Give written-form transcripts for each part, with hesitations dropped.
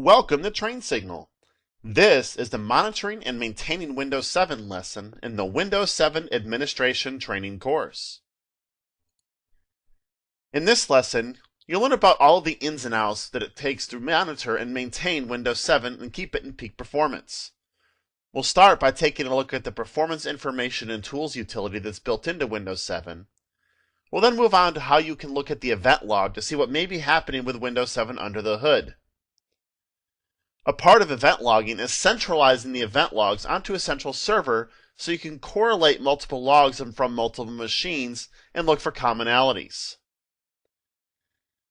Welcome to Train Signal. This is the Monitoring and Maintaining Windows 7 lesson in the Windows 7 Administration Training course. In this lesson, you'll learn about all of the ins and outs that it takes to monitor and maintain Windows 7 and keep it in peak performance. We'll start by taking a look at the Performance Information and Tools utility that's built into Windows 7. We'll then move on to how you can look at the event log to see what may be happening with Windows 7 under the hood. A part of event logging is centralizing the event logs onto a central server so you can correlate multiple logs from multiple machines and look for commonalities.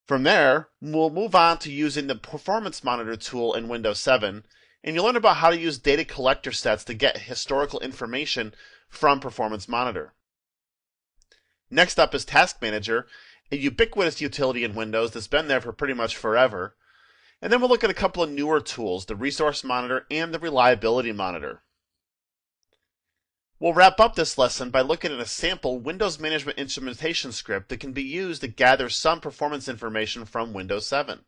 From there, we'll move on to using the Performance Monitor tool in Windows 7, and you'll learn about how to use data collector sets to get historical information from Performance Monitor. Next up is Task Manager, a ubiquitous utility in Windows that's been there for pretty much forever. And then we'll look at a couple of newer tools, the Resource Monitor and the Reliability Monitor. We'll wrap up this lesson by looking at a sample Windows Management Instrumentation script that can be used to gather some performance information from Windows 7.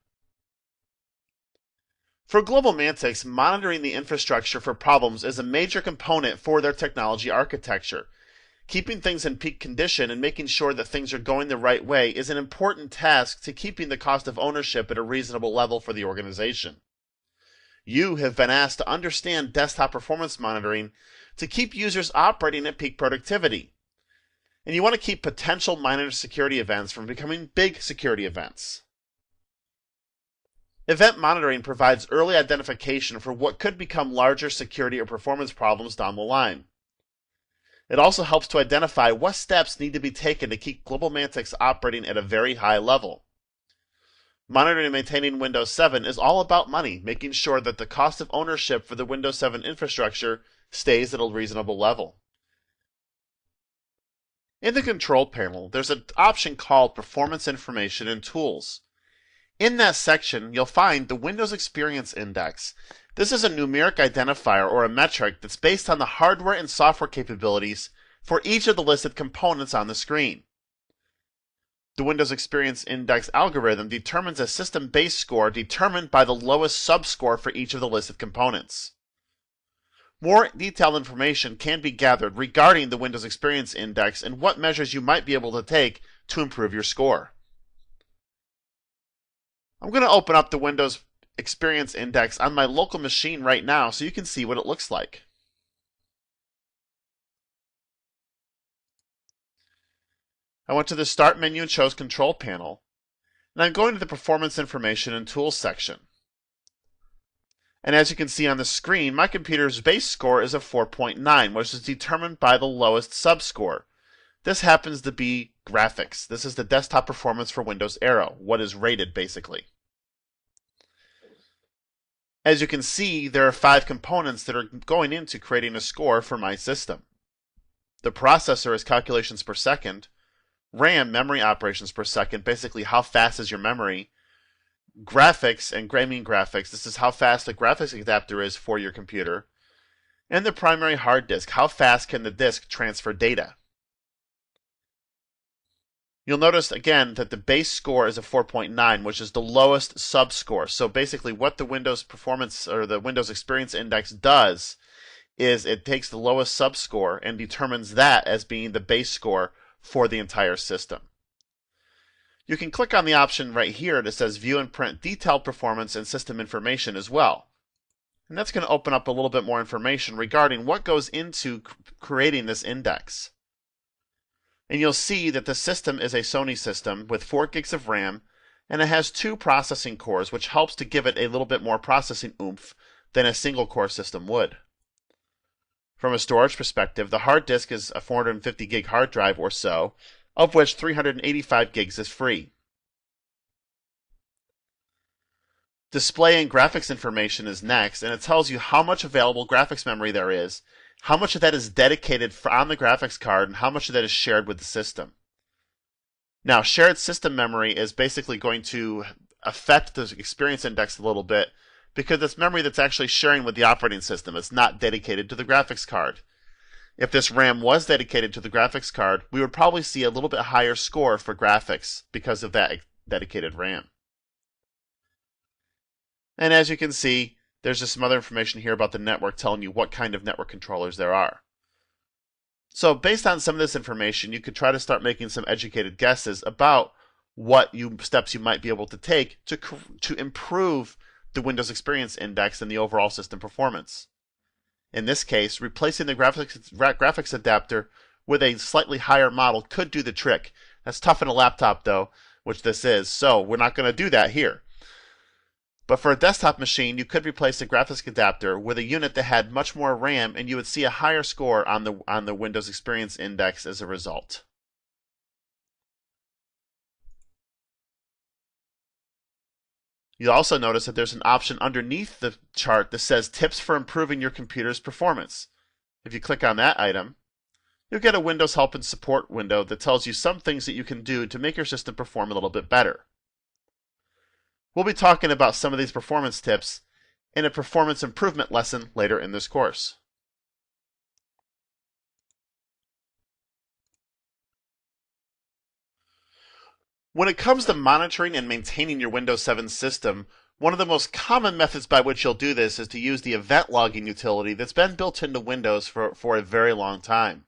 For Global Mantic, monitoring the infrastructure for problems is a major component for their technology architecture. Keeping things in peak condition and making sure that things are going the right way is an important task to keeping the cost of ownership at a reasonable level for the organization. You have been asked to understand desktop performance monitoring to keep users operating at peak productivity. And you want to keep potential minor security events from becoming big security events. Event monitoring provides early identification for what could become larger security or performance problems down the line. It also helps to identify what steps need to be taken to keep Global Mantic operating at a very high level. Monitoring and maintaining Windows 7 is all about money, making sure that the cost of ownership for the Windows 7 infrastructure stays at a reasonable level. In the control panel, there's an option called Performance Information and Tools. In that section, you'll find the Windows Experience Index. This is a numeric identifier or a metric that's based on the hardware and software capabilities for each of the listed components on the screen. The Windows Experience Index algorithm determines a system base score determined by the lowest subscore for each of the listed components. More detailed information can be gathered regarding the Windows Experience Index and what measures you might be able to take to improve your score. I'm going to open up the Windows Experience Index on my local machine right now so you can see what it looks like. I went to the Start menu and chose Control Panel, and I'm going to the Performance Information and Tools section. And as you can see on the screen, my computer's base score is a 4.9, which is determined by the lowest subscore. This happens to be graphics. This is the desktop performance for Windows Aero, what is rated basically. As you can see, there are 5 components that are going into creating a score for my system. The processor is calculations per second, RAM, memory operations per second, basically how fast is your memory, graphics and gaming graphics, this is how fast the graphics adapter is for your computer, and the primary hard disk, how fast can the disk transfer data. You'll notice again that the base score is a 4.9, which is the lowest subscore. So basically what the Windows Performance or the Windows Experience Index does is it takes the lowest subscore and determines that as being the base score for the entire system. You can click on the option right here that says View and Print Detailed Performance and System Information as well. And that's going to open up a little bit more information regarding what goes into creating this index. And you'll see that the system is a Sony system with 4 gigs of RAM, and it has 2 processing cores, which helps to give it a little bit more processing oomph than a single core system would. From a storage perspective, the hard disk is a 450 gig hard drive or so, of which 385 gigs is free. Display and graphics information is next, and it tells you how much available graphics memory there is, how much of that is dedicated on the graphics card, and how much of that is shared with the system. Now, shared system memory is basically going to affect the experience index a little bit because it's memory that's actually sharing with the operating system. It's not dedicated to the graphics card. If this RAM was dedicated to the graphics card, we would probably see a little bit higher score for graphics because of that dedicated RAM. And as you can see, there's just some other information here about the network telling you what kind of network controllers there are. So based on some of this information, you could try to start making some educated guesses about what steps you might be able to take to improve the Windows Experience Index and the overall system performance. In this case, replacing the graphics adapter with a slightly higher model could do the trick. That's tough in a laptop though, which this is, so we're not going to do that here. But for a desktop machine, you could replace the graphics adapter with a unit that had much more RAM, and you would see a higher score on the Windows Experience Index as a result. You'll also notice that there's an option underneath the chart that says Tips for Improving Your Computer's Performance. If you click on that item, you'll get a Windows Help and Support window that tells you some things that you can do to make your system perform a little bit better. We'll be talking about some of these performance tips in a performance improvement lesson later in this course. When it comes to monitoring and maintaining your Windows 7 system, one of the most common methods by which you'll do this is to use the event logging utility that's been built into Windows for a very long time.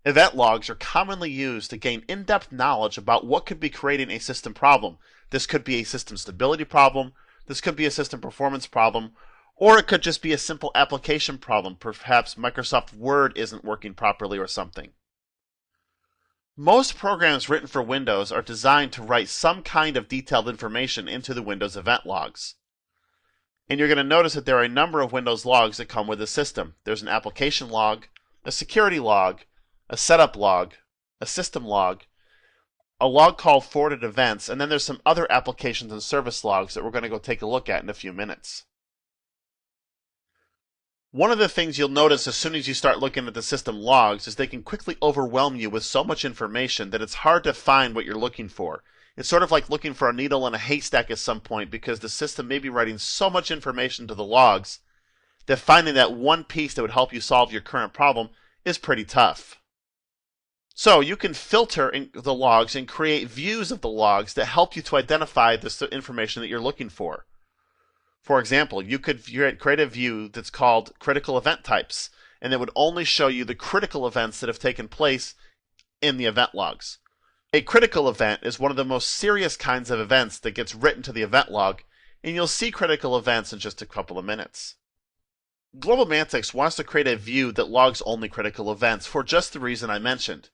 Event logs are commonly used to gain in-depth knowledge about what could be creating a system problem. This could be a system stability problem, this could be a system performance problem, or it could just be a simple application problem. Perhaps Microsoft Word isn't working properly or something. Most programs written for Windows are designed to write some kind of detailed information into the Windows event logs. And you're going to notice that there are a number of Windows logs that come with the system. There's an application log, a security log, a setup log, a system log, a log called forwarded events, and then there's some other applications and service logs that we're going to go take a look at in a few minutes. One of the things you'll notice as soon as you start looking at the system logs is they can quickly overwhelm you with so much information that it's hard to find what you're looking for. It's sort of like looking for a needle in a haystack at some point because the system may be writing so much information to the logs that finding that one piece that would help you solve your current problem is pretty tough. So you can filter the logs and create views of the logs that help you to identify the information that you're looking for. For example, you could create a view that's called critical event types, and it would only show you the critical events that have taken place in the event logs. A critical event is one of the most serious kinds of events that gets written to the event log, and you'll see critical events in just a couple of minutes. GlobalMantic wants to create a view that logs only critical events for just the reason I mentioned.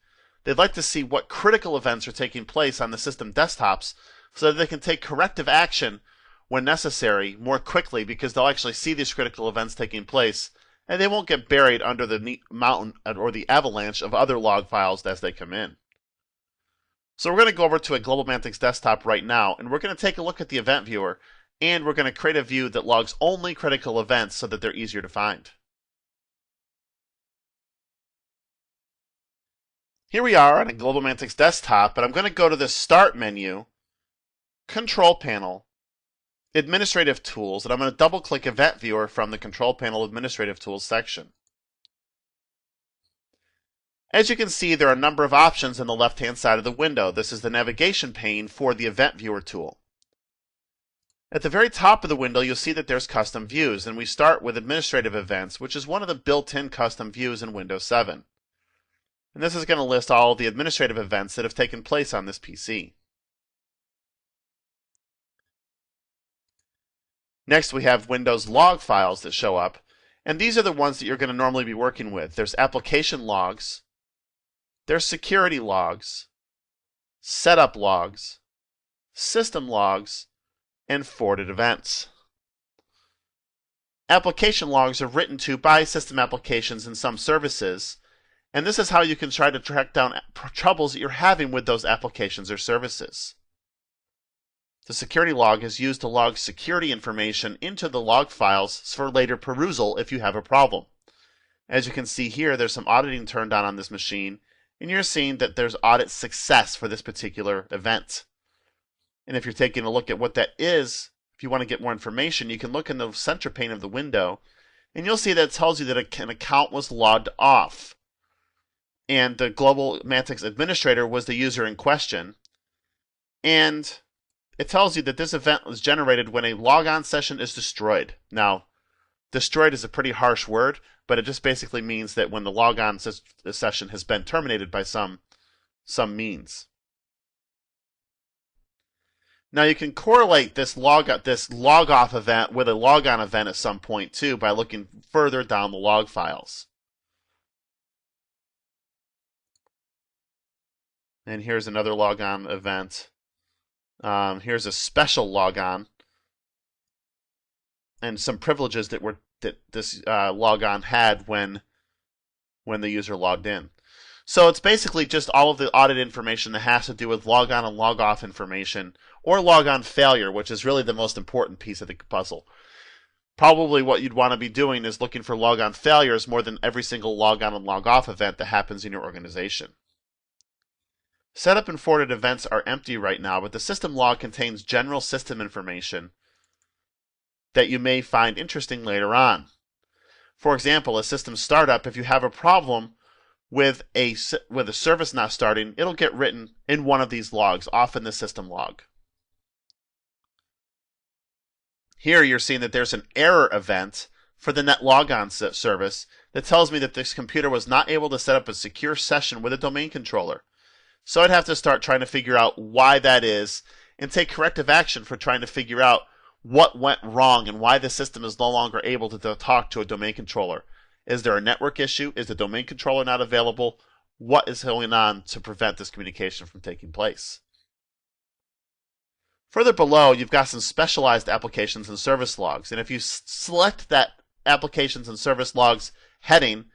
They'd like to see what critical events are taking place on the system desktops so that they can take corrective action when necessary more quickly, because they'll actually see these critical events taking place and they won't get buried under the mountain or the avalanche of other log files as they come in. So we're going to go over to a GlobalMantic desktop right now, and we're going to take a look at the event viewer, and we're going to create a view that logs only critical events so that they're easier to find. Here we are on a GlobalMantic desktop, but I'm going to go to the Start menu, Control Panel, Administrative Tools, and I'm going to double-click Event Viewer from the Control Panel Administrative Tools section. As you can see, there are a number of options on the left-hand side of the window. This is the navigation pane for the Event Viewer tool. At the very top of the window, you'll see that there's Custom Views, and we start with Administrative Events, which is one of the built-in custom views in Windows 7. And this is going to list all of the administrative events that have taken place on this PC. Next, we have Windows log files that show up, and these are the ones that you're going to normally be working with. There's application logs, there's security logs, setup logs, system logs, and forwarded events. Application logs are written to by system applications and some services, and this is how you can try to track down troubles that you're having with those applications or services. The security log is used to log security information into the log files for later perusal if you have a problem. As you can see here, there's some auditing turned on this machine, and you're seeing that there's audit success for this particular event. And if you're taking a look at what that is, if you want to get more information, you can look in the center pane of the window, and you'll see that it tells you that an account was logged off. And the GlobalMantic administrator was the user in question, and it tells you that this event was generated when a logon session is destroyed. Now, destroyed is a pretty harsh word, but it just basically means that when the logon session has been terminated by some means. Now you can correlate this log off event with a logon event at some point too by looking further down the log files. And here's another logon event. Here's a special logon and some privileges that this logon had when the user logged in. So it's basically just all of the audit information that has to do with logon and log off information, or logon failure, which is really the most important piece of the puzzle. Probably what you'd want to be doing is looking for logon failures more than every single logon and log off event that happens in your organization. Setup and forwarded events are empty right now, but the system log contains general system information that you may find interesting later on. For example, a system startup, if you have a problem with a service not starting, it'll get written in one of these logs, often the system log. Here you're seeing that there's an error event for the NetLogon service that tells me that this computer was not able to set up a secure session with a domain controller. So I'd have to start trying to figure out why that is and take corrective action for trying to figure out what went wrong and why the system is no longer able to talk to a domain controller. Is there a network issue? Is the domain controller not available? What is going on to prevent this communication from taking place? Further below, you've got some specialized applications and service logs. And if you select that applications and service logs heading,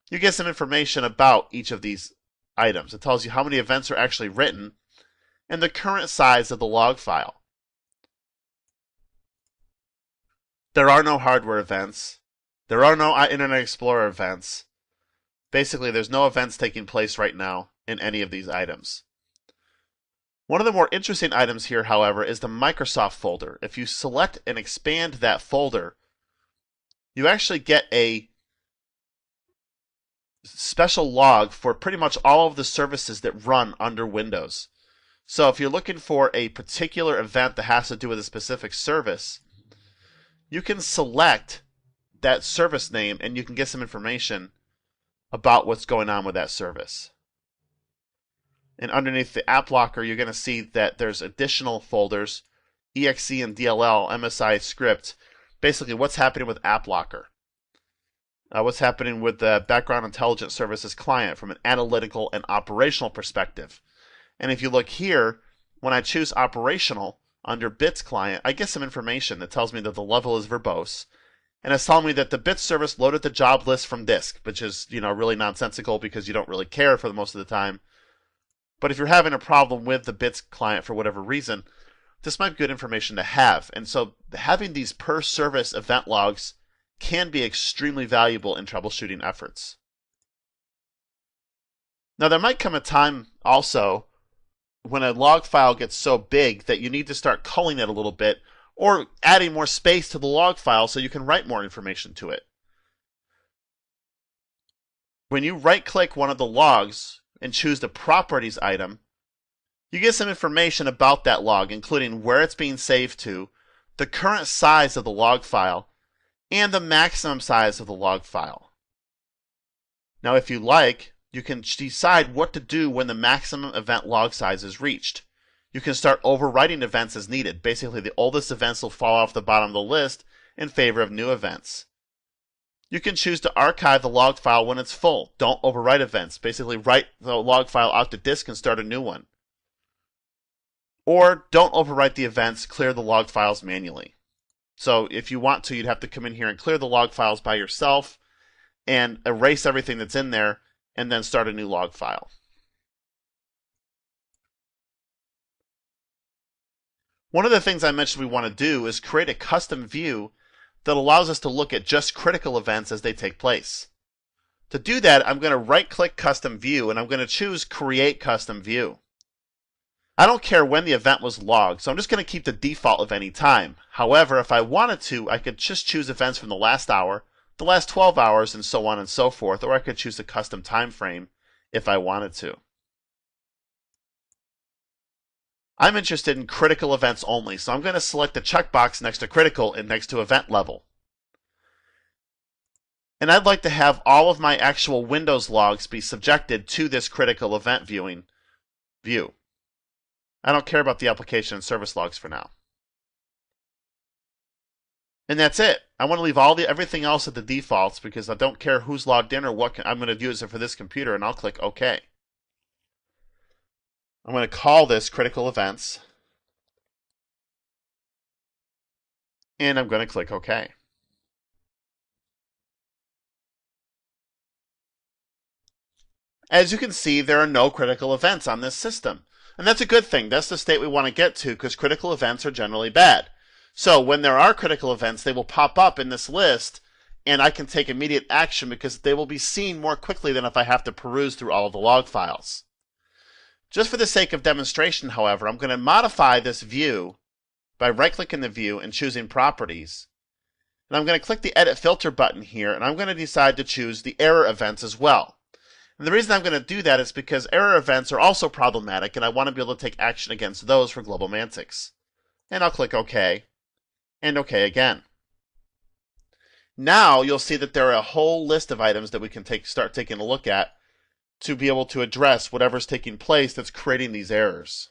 you get some information about each of these items. It tells you how many events are actually written and the current size of the log file. There are no hardware events. There are no Internet Explorer events. Basically, there's no events taking place right now in any of these items. One of the more interesting items here, however, is the Microsoft folder. If you select and expand that folder, you actually get a special log for pretty much all of the services that run under Windows. So if you're looking for a particular event that has to do with a specific service, you can select that service name and you can get some information about what's going on with that service. And underneath the app locker, you're going to see that there's additional folders, exe and DLL, MSI script, basically what's happening with app locker. What's happening with the background intelligence services client from an analytical and operational perspective. And if you look here, when I choose operational under Bits client, I get some information that tells me that the level is verbose. And it's telling me that the Bits service loaded the job list from disk, which is, really nonsensical because you don't really care for the most of the time. But if you're having a problem with the Bits client for whatever reason, this might be good information to have. And so having these per service event logs can be extremely valuable in troubleshooting efforts. Now there might come a time also when a log file gets so big that you need to start culling it a little bit or adding more space to the log file so you can write more information to it. When you right-click one of the logs and choose the Properties item, you get some information about that log, including where it's being saved to, the current size of the log file, and the maximum size of the log file. Now, if you like, you can decide what to do when the maximum event log size is reached. You can start overwriting events as needed. Basically, the oldest events will fall off the bottom of the list in favor of new events. You can choose to archive the log file when it's full. Don't overwrite events. Basically, write the log file out to disk and start a new one. Or don't overwrite the events, clear the log files manually. So if you want to, you'd have to come in here and clear the log files by yourself and erase everything that's in there and then start a new log file. One of the things I mentioned we want to do is create a custom view that allows us to look at just critical events as they take place. To do that, I'm going to right-click Custom View and I'm going to choose Create Custom View. I don't care when the event was logged, so I'm just going to keep the default of any time. However, if I wanted to, I could just choose events from the last hour, the last 12 hours, and so on and so forth, or I could choose a custom time frame if I wanted to. I'm interested in critical events only, so I'm going to select the checkbox next to critical and next to event level. And I'd like to have all of my actual Windows logs be subjected to this critical event viewing view. I don't care about the application and service logs for now. And that's it. I want to leave everything else at the defaults because I don't care who's logged in or what I'm going to use it for this computer, and I'll click OK. I'm going to call this critical events, and I'm going to click OK. As you can see, there are no critical events on this system. And that's a good thing. That's the state we want to get to because critical events are generally bad. So when there are critical events, they will pop up in this list, and I can take immediate action because they will be seen more quickly than if I have to peruse through all of the log files. Just for the sake of demonstration, however, I'm going to modify this view by right-clicking the view and choosing Properties. And I'm going to click the Edit Filter button here, and I'm going to decide to choose the error events as well. And the reason I'm going to do that is because error events are also problematic, and I want to be able to take action against those for GlobalMantix. And I'll click OK, and OK again. Now you'll see that there are a whole list of items that we can start taking a look at to be able to address whatever's taking place that's creating these errors.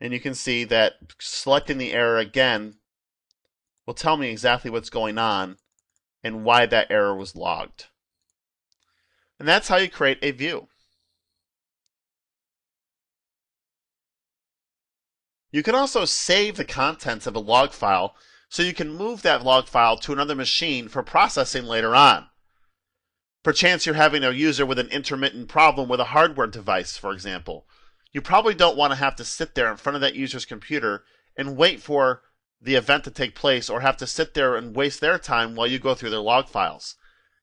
And you can see that selecting the error again will tell me exactly what's going on and why that error was logged. And that's how you create a view. You can also save the contents of a log file so you can move that log file to another machine for processing later on. Perchance you're having a user with an intermittent problem with a hardware device, for example. You probably don't want to have to sit there in front of that user's computer and wait for the event to take place or have to sit there and waste their time while you go through their log files.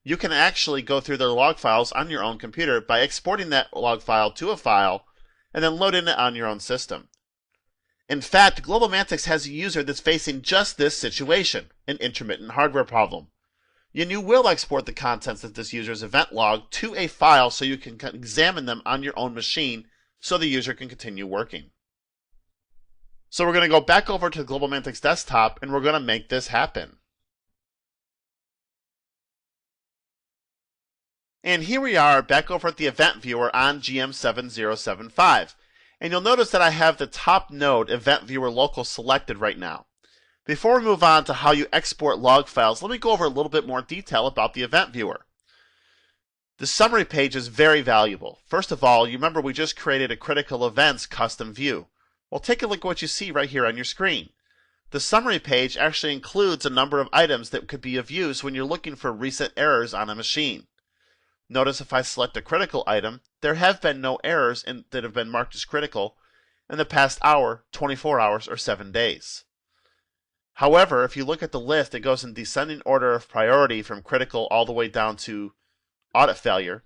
You can actually go through their log files on your own computer by exporting that log file to a file and then loading it on your own system. In fact, GlobalMantix has a user that's facing just this situation, an intermittent hardware problem. And you will export the contents of this user's event log to a file so you can examine them on your own machine so the user can continue working. So we're going to go back over to the GlobalMantix desktop and we're going to make this happen. And here we are back over at the event viewer on GM7075. And you'll notice that I have the top node event viewer local selected right now. Before we move on to how you export log files, let me go over a little bit more detail about the event viewer. The summary page is very valuable. First of all, you remember we just created a critical events custom view. Well, take a look at what you see right here on your screen. The summary page actually includes a number of items that could be of use when you're looking for recent errors on a machine. Notice if I select a critical item, there have been no errors that have been marked as critical in the past hour, 24 hours, or 7 days. However, if you look at the list, it goes in descending order of priority from critical all the way down to audit failure.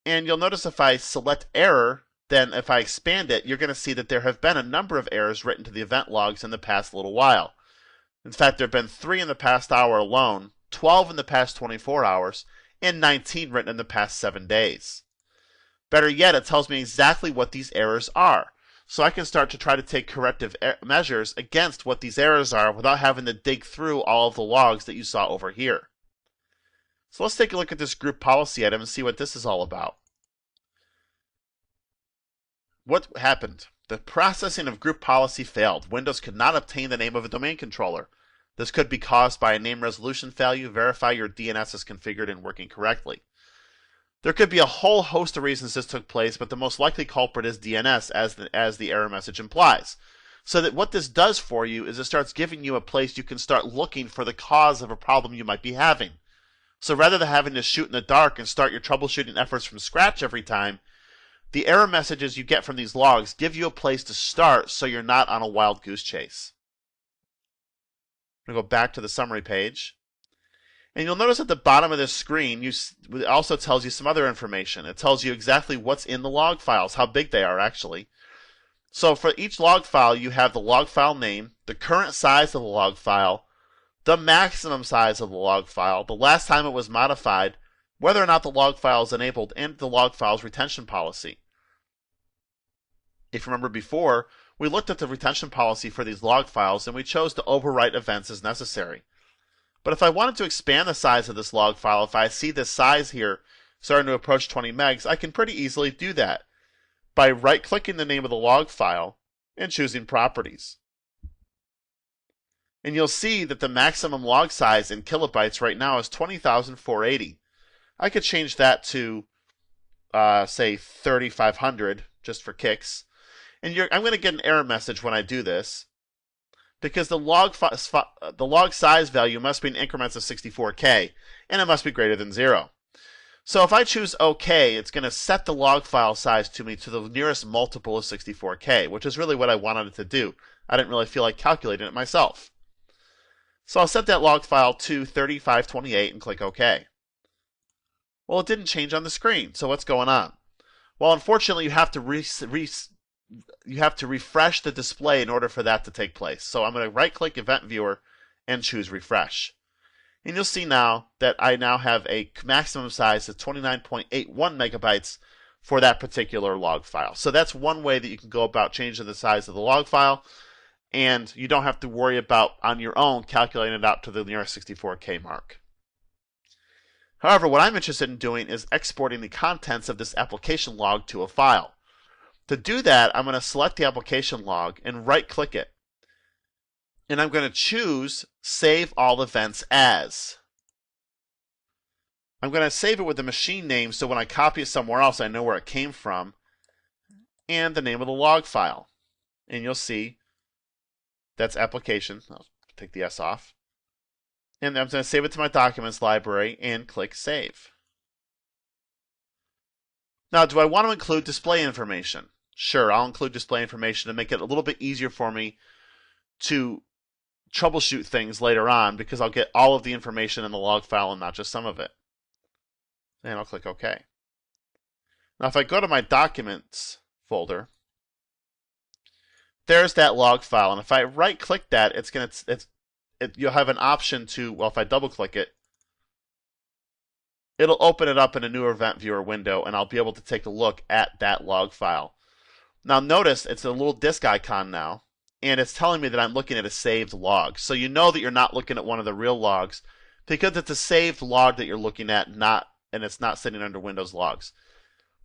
And you'll notice if I select error, then if I expand it, you're going to see that there have been a number of errors written to the event logs in the past little while. In fact, there have been 3 in the past hour alone, 12 in the past 24 hours, and 19 written in the past 7 days. Better yet, it tells me exactly what these errors are, so I can start to try to take corrective measures against what these errors are without having to dig through all of the logs that you saw over here. So let's take a look at this group policy item and see what this is all about. What happened? The processing of group policy failed. Windows could not obtain the name of a domain controller. This could be caused by a name resolution failure. Verify your DNS is configured and working correctly. There could be a whole host of reasons this took place, but the most likely culprit is DNS, as the error message implies. So that what this does for you is it starts giving you a place you can start looking for the cause of a problem you might be having. So rather than having to shoot in the dark and start your troubleshooting efforts from scratch every time, the error messages you get from these logs give you a place to start so you're not on a wild goose chase. I'm going to go back to the summary page. And you'll notice at the bottom of this screen, it also tells you some other information. It tells you exactly what's in the log files, how big they are actually. So for each log file, you have the log file name, the current size of the log file, the maximum size of the log file, the last time it was modified, whether or not the log file is enabled, and the log file's retention policy. If you remember before, we looked at the retention policy for these log files and we chose to overwrite events as necessary. But if I wanted to expand the size of this log file, if I see this size here starting to approach 20 megs, I can pretty easily do that by right-clicking the name of the log file and choosing Properties. And you'll see that the maximum log size in kilobytes right now is 20,480. I could change that to, say, 3,500 just for kicks. And I'm going to get an error message when I do this, because the log size value must be in increments of 64K, and it must be greater than 0. So if I choose OK, it's going to set the log file size to me to the nearest multiple of 64K, which is really what I wanted it to do. I didn't really feel like calculating it myself. So I'll set that log file to 3528 and click OK. Well, it didn't change on the screen, so what's going on? Well, unfortunately, you have to refresh the display in order for that to take place. So I'm going to right-click Event Viewer and choose Refresh. And you'll see now that I now have a maximum size of 29.81 megabytes for that particular log file. So that's one way that you can go about changing the size of the log file, and you don't have to worry about, on your own, calculating it out to the nearest 64K mark. However, what I'm interested in doing is exporting the contents of this application log to a file. To do that, I'm going to select the application log and right-click it. And I'm going to choose Save All Events As. I'm going to save it with the machine name so when I copy it somewhere else, I know where it came from, and the name of the log file. And you'll see that's application. I'll take the S off. And I'm going to save it to my documents library and click Save. Now, do I want to include display information? Sure, I'll include display information to make it a little bit easier for me to troubleshoot things later on, because I'll get all of the information in the log file and not just some of it. And I'll click OK. Now, if I go to my Documents folder, there's that log file. And if I right-click that, you'll have an option to, well, if I double-click it, it'll open it up in a new Event Viewer window, and I'll be able to take a look at that log file. Now notice it's a little disk icon now, and it's telling me that I'm looking at a saved log. So you know that you're not looking at one of the real logs, because it's a saved log that you're looking at, and it's not sitting under Windows Logs.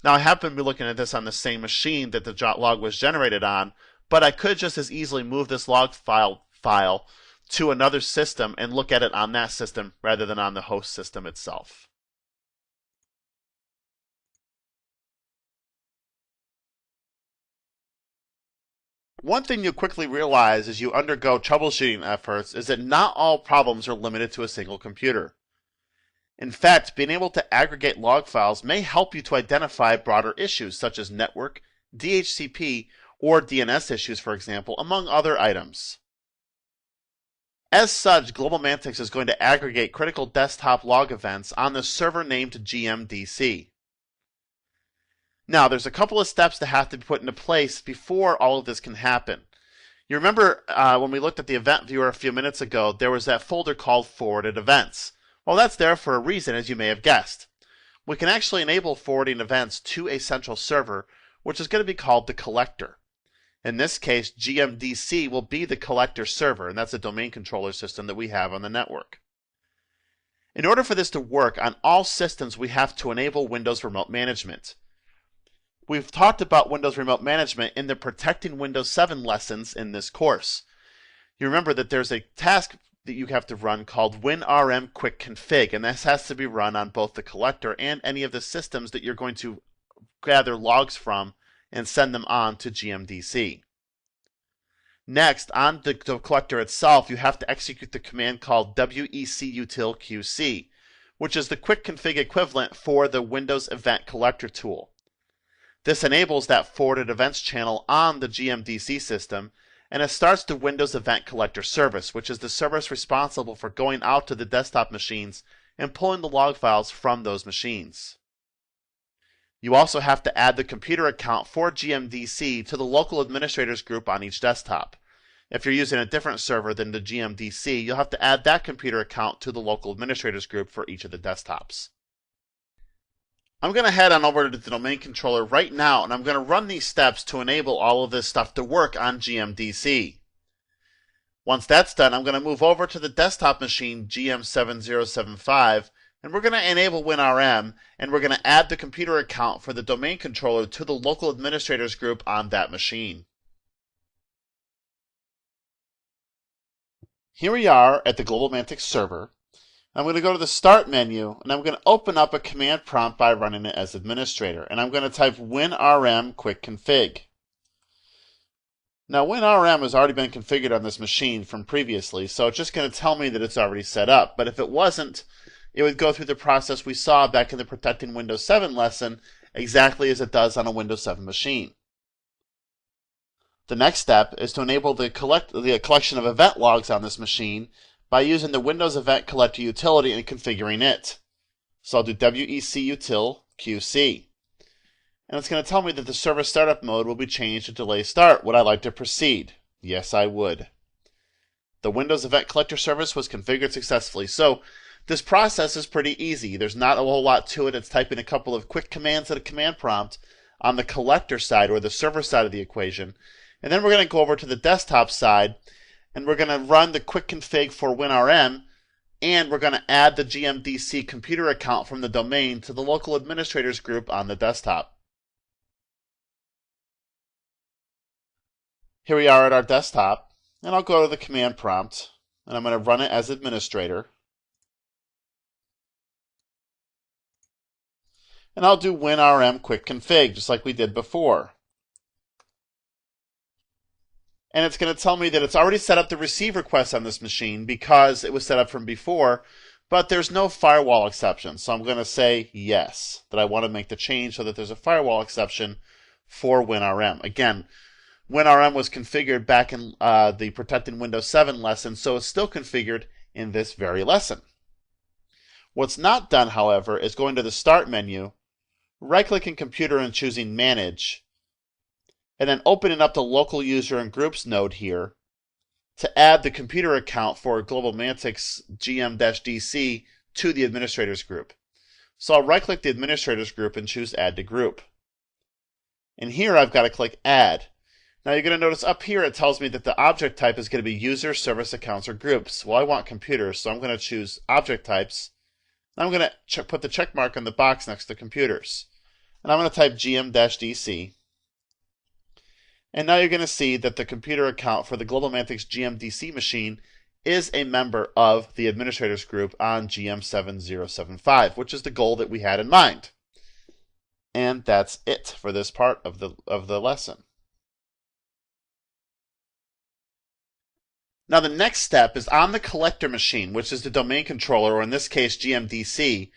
Now I happen to be looking at this on the same machine that the log was generated on, but I could just as easily move this log file to another system and look at it on that system rather than on the host system itself. One thing you'll quickly realize as you undergo troubleshooting efforts is that not all problems are limited to a single computer. In fact, being able to aggregate log files may help you to identify broader issues such as network, DHCP, or DNS issues, for example, among other items. As such, GlobalMantix is going to aggregate critical desktop log events on the server named GMDC. Now, there's a couple of steps that have to be put into place before all of this can happen. You remember when we looked at the Event Viewer a few minutes ago, there was that folder called Forwarded Events. Well, that's there for a reason, as you may have guessed. We can actually enable forwarding events to a central server, which is going to be called the collector. In this case, GMDC will be the collector server, and that's a domain controller system that we have on the network. In order for this to work on all systems, we have to enable Windows Remote Management. We've talked about Windows Remote Management in the Protecting Windows 7 lessons in this course. You remember that there's a task that you have to run called WinRM Quick Config, and this has to be run on both the collector and any of the systems that you're going to gather logs from and send them on to GMDC. Next, on the collector itself, you have to execute the command called WECUTILQC, which is the quick config equivalent for the Windows Event Collector tool. This enables that forwarded events channel on the GMDC system, and it starts the Windows Event Collector service, which is the service responsible for going out to the desktop machines and pulling the log files from those machines. You also have to add the computer account for GMDC to the local administrators group on each desktop. If you're using a different server than the GMDC, you'll have to add that computer account to the local administrators group for each of the desktops. I'm going to head on over to the domain controller right now, and I'm going to run these steps to enable all of this stuff to work on GMDC. Once that's done, I'm going to move over to the desktop machine GM7075, and we're going to enable WinRM, and we're going to add the computer account for the domain controller to the local administrators group on that machine. Here we are at the GlobalMantix server. I'm going to go to the Start menu, and I'm going to open up a command prompt by running it as administrator, and I'm going to type WinRM quick config. Now WinRM has already been configured on this machine from previously, so it's just going to tell me that it's already set up, but if it wasn't, it would go through the process we saw back in the Protecting Windows 7 lesson exactly as it does on a Windows 7 machine. The next step is to enable the collection of event logs on this machine by using the Windows Event Collector utility and configuring it. So I'll do WEC util QC. And it's going to tell me that the server startup mode will be changed to delay start. Would I like to proceed? Yes, I would. The Windows Event Collector service was configured successfully. So this process is pretty easy. There's not a whole lot to it. It's typing a couple of quick commands at a command prompt on the collector side or the server side of the equation. And then we're going to go over to the desktop side, and we're going to run the quick config for WinRM, and we're going to add the GMDC computer account from the domain to the local administrators group on the desktop. Here we are at our desktop, and I'll go to the command prompt, and I'm going to run it as administrator. And I'll do WinRM quick config, just like we did before. And it's going to tell me that it's already set up the receive request on this machine because it was set up from before, but there's no firewall exception. So I'm going to say yes, that I want to make the change so that there's a firewall exception for WinRM. Again, WinRM was configured back in the Protecting Windows 7 lesson, so it's still configured in this very lesson. What's not done, however, is going to the Start menu, right-clicking Computer and choosing Manage, and then opening up the Local User and Groups node here to add the computer account for GlobalMantix GM-DC to the Administrators group. So I'll right-click the Administrators group and choose Add to Group. And here I've got to click Add. Now you're going to notice up here it tells me that the object type is going to be User, Service Accounts, or Groups. Well, I want Computers, so I'm going to choose Object Types. And I'm going to put the check mark on the box next to Computers. And I'm going to type GM-DC. And now you're going to see that the computer account for the GlobalMantix GMDC machine is a member of the administrators group on GM7075, which is the goal that we had in mind. And that's it for this part of the lesson. Now the next step is on the collector machine, which is the domain controller, or in this case GMDC,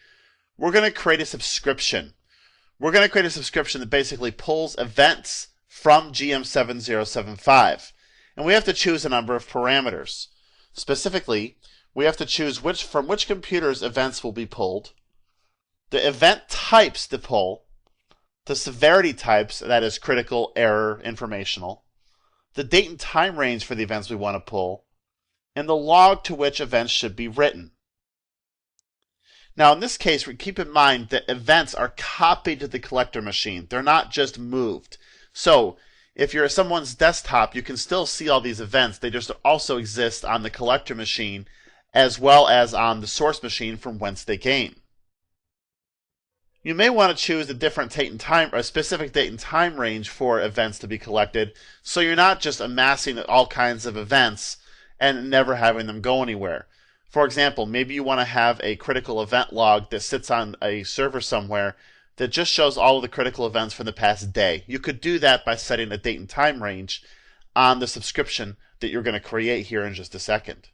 we're going to create a subscription. We're going to create a subscription that basically pulls events from GM7075. And we have to choose a number of parameters. Specifically, we have to choose from which computers events will be pulled, the event types to pull, the severity types, that is critical, error, informational, the date and time range for the events we want to pull, and the log to which events should be written. Now in this case, we keep in mind that events are copied to the collector machine. They're not just moved. So if you're at someone's desktop, you can still see all these events. They just also exist on the collector machine as well as on the source machine from whence they came. You may want to choose a different date and time, or a specific date and time range for events to be collected, so you're not just amassing all kinds of events and never having them go anywhere. For example, maybe you want to have a critical event log that sits on a server somewhere that just shows all of the critical events from the past day. You could do that by setting a date and time range on the subscription that you're going to create here in just a second.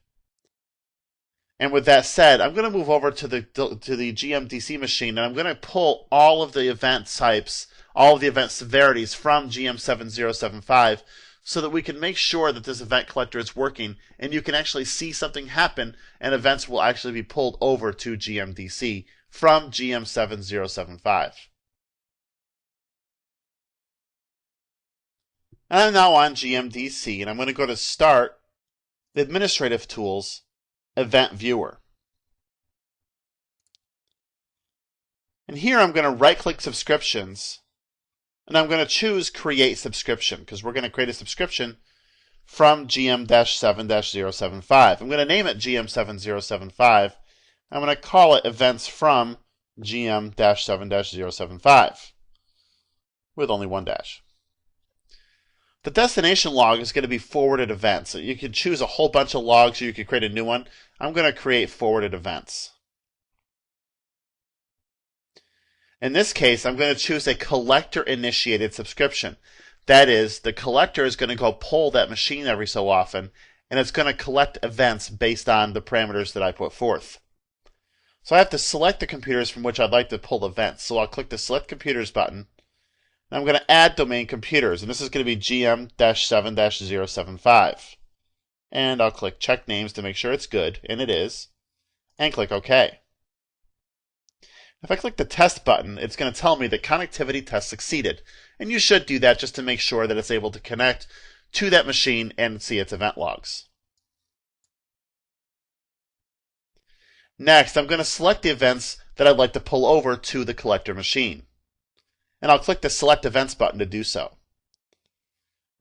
And with that said, I'm going to move over to the GMDC machine, and I'm going to pull all of the event types, all of the event severities from GM7075 so that we can make sure that this event collector is working and you can actually see something happen and events will actually be pulled over to GMDC from GM7075. And I'm now on GMDC, and I'm going to go to Start, Administrative Tools, Event Viewer. And here I'm going to right-click subscriptions, and I'm going to choose Create Subscription, because we're going to create a subscription from GM-7-075. I'm going to name it GM7075. I'm going to call it Events from GM-7-075 with only one dash. The destination log is going to be forwarded events. You can choose a whole bunch of logs or you could create a new one. I'm going to create forwarded events. In this case, I'm going to choose a collector-initiated subscription. That is, the collector is going to go pull that machine every so often, and it's going to collect events based on the parameters that I put forth. So I have to select the computers from which I'd like to pull events. So I'll click the Select Computers button. And I'm going to add domain computers, and this is going to be GM-7-075. And I'll click Check Names to make sure it's good, and it is, and click OK. If I click the Test button, it's going to tell me the connectivity test succeeded. And you should do that just to make sure that it's able to connect to that machine and see its event logs. Next, I'm going to select the events that I'd like to pull over to the collector machine. And I'll click the Select Events button to do so.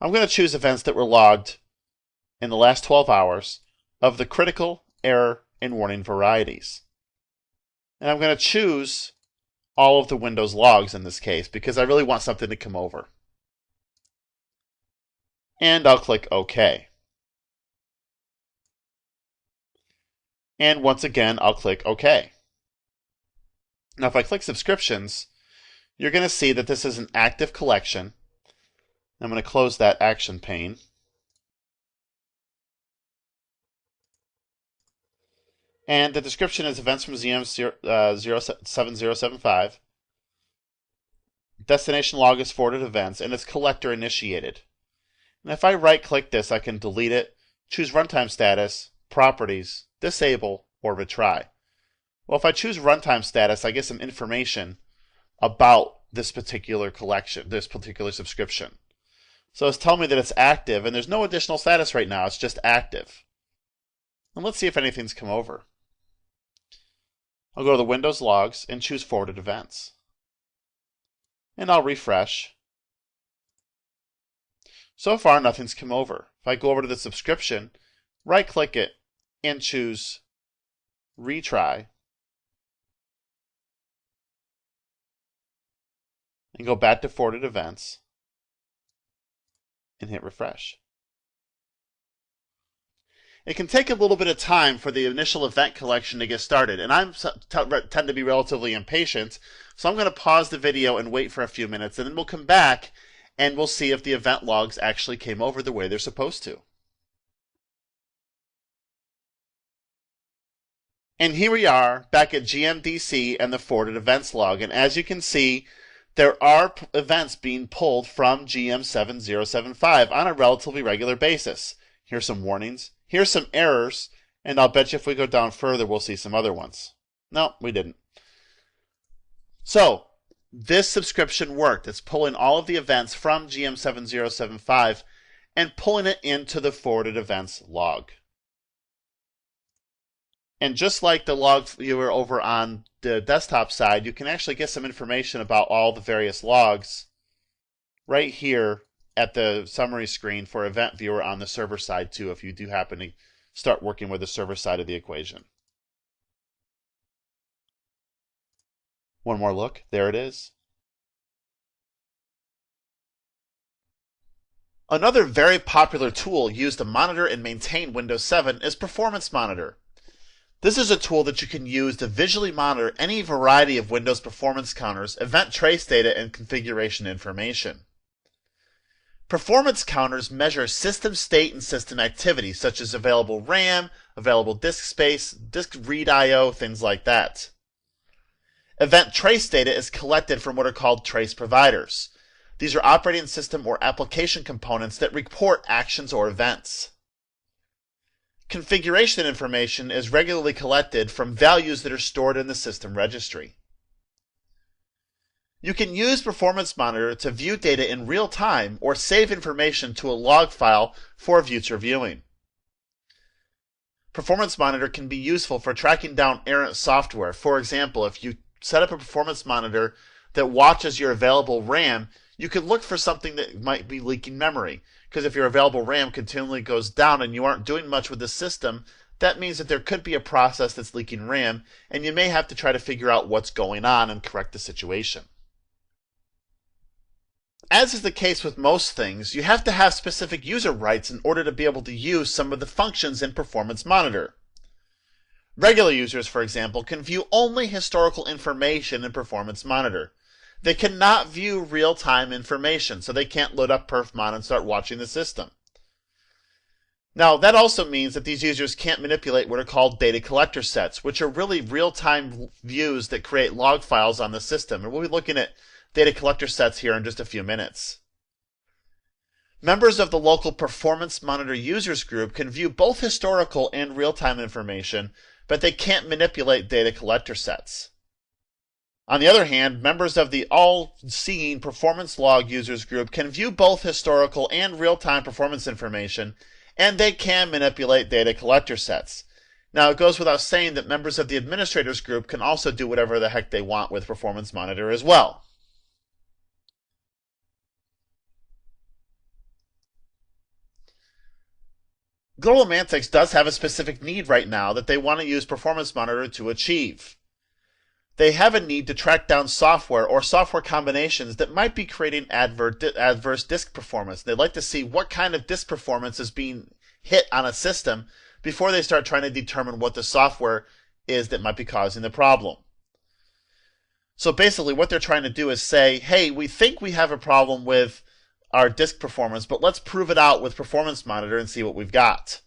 I'm going to choose events that were logged in the last 12 hours of the critical, error, and warning varieties. And I'm going to choose all of the Windows logs in this case because I really want something to come over. And I'll click OK. And once again, I'll click OK. Now if I click Subscriptions, you're going to see that this is an active collection. I'm going to close that action pane. And the description is events from GM-7075. Destination log is forwarded events, and it's collector initiated. And if I right-click this, I can delete it, choose Runtime Status, Properties, Disable, or Retry. Well, if I choose Runtime Status, I get some information about this particular collection, this particular subscription. So it's telling me that it's active, and there's no additional status right now, it's just active. And let's see if anything's come over. I'll go to the Windows Logs and choose Forwarded Events. And I'll refresh. So far, nothing's come over. If I go over to the subscription, right-click it, and choose Retry, and go back to Forwarded Events, and hit Refresh. It can take a little bit of time for the initial event collection to get started, and I tend to be relatively impatient, so I'm going to pause the video and wait for a few minutes, and then we'll come back and we'll see if the event logs actually came over the way they're supposed to. And here we are back at GMDC and the forwarded events log, and as you can see, there are events being pulled from GM7075 on a relatively regular basis. Here's some warnings, here's some errors, and I'll bet you if we go down further we'll see some other ones. No, we didn't. So, this subscription worked. It's pulling all of the events from GM7075 and pulling it into the forwarded events log. And just like the log viewer over on the desktop side, you can actually get some information about all the various logs right here at the summary screen for Event Viewer on the server side too, if you do happen to start working with the server side of the equation. One more look, there it is. Another very popular tool used to monitor and maintain Windows 7 is Performance Monitor. This is a tool that you can use to visually monitor any variety of Windows performance counters, event trace data, and configuration information. Performance counters measure system state and system activity, such as available RAM, available disk space, disk read I/O, things like that. Event trace data is collected from what are called trace providers. These are operating system or application components that report actions or events. Configuration information is regularly collected from values that are stored in the system registry. You can use Performance Monitor to view data in real time or save information to a log file for future viewing. Performance Monitor can be useful for tracking down errant software. For example, if you set up a performance monitor that watches your available RAM, you could look for something that might be leaking memory. Because if your available RAM continually goes down and you aren't doing much with the system, that means that there could be a process that's leaking RAM, and you may have to try to figure out what's going on and correct the situation. As is the case with most things, you have to have specific user rights in order to be able to use some of the functions in Performance Monitor. Regular users, for example, can view only historical information in Performance Monitor. They cannot view real-time information, so they can't load up PerfMon and start watching the system. Now, that also means that these users can't manipulate what are called data collector sets, which are really real-time views that create log files on the system. And we'll be looking at data collector sets here in just a few minutes. Members of the local Performance Monitor users group can view both historical and real-time information, but they can't manipulate data collector sets. On the other hand, members of the All-Seeing Performance Log users group can view both historical and real-time performance information, and they can manipulate data collector sets. Now, it goes without saying that members of the administrators group can also do whatever the heck they want with Performance Monitor as well. GlobalMantix does have a specific need right now that they want to use Performance Monitor to achieve. They have a need to track down software or software combinations that might be creating adverse disk performance. They'd like to see what kind of disk performance is being hit on a system before they start trying to determine what the software is that might be causing the problem. So basically what they're trying to do is say, hey, we think we have a problem with our disk performance, but let's prove it out with Performance Monitor and see what we've got.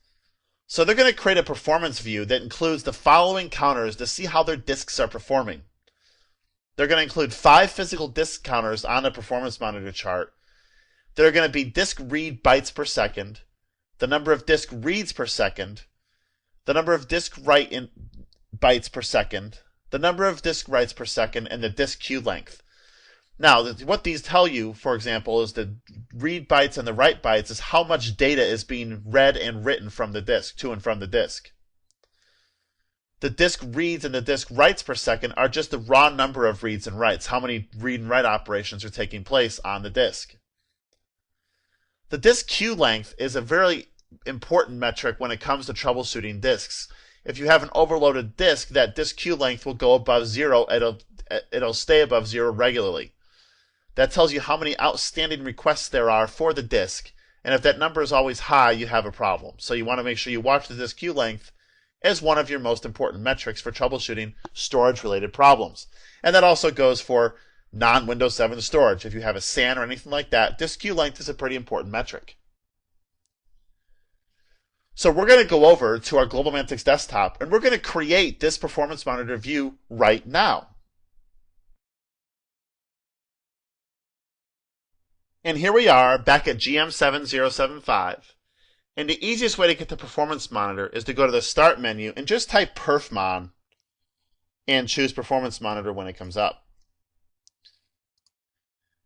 So they're going to create a performance view that includes the following counters to see how their disks are performing. They're going to include 5 physical disk counters on a Performance Monitor chart. There are going to be disk read bytes per second, the number of disk reads per second, the number of disk write bytes per second, the number of disk writes per second, and the disk queue length. Now, what these tell you, for example, is the read bytes and the write bytes is how much data is being read and written from the disk, to and from the disk. The disk reads and the disk writes per second are just the raw number of reads and writes, how many read and write operations are taking place on the disk. The disk queue length is a very important metric when it comes to troubleshooting disks. If you have an overloaded disk, that disk queue length will go above 0, it'll stay above 0 regularly. That tells you how many outstanding requests there are for the disk, and if that number is always high, you have a problem. So you want to make sure you watch the disk queue length as one of your most important metrics for troubleshooting storage-related problems. And that also goes for non-Windows 7 storage. If you have a SAN or anything like that, disk queue length is a pretty important metric. So we're going to go over to our GlobalMantix desktop, and we're going to create this Performance Monitor view right now. And here we are back at GM7075. And the easiest way to get the Performance Monitor is to go to the Start menu and just type perfmon and choose Performance Monitor when it comes up.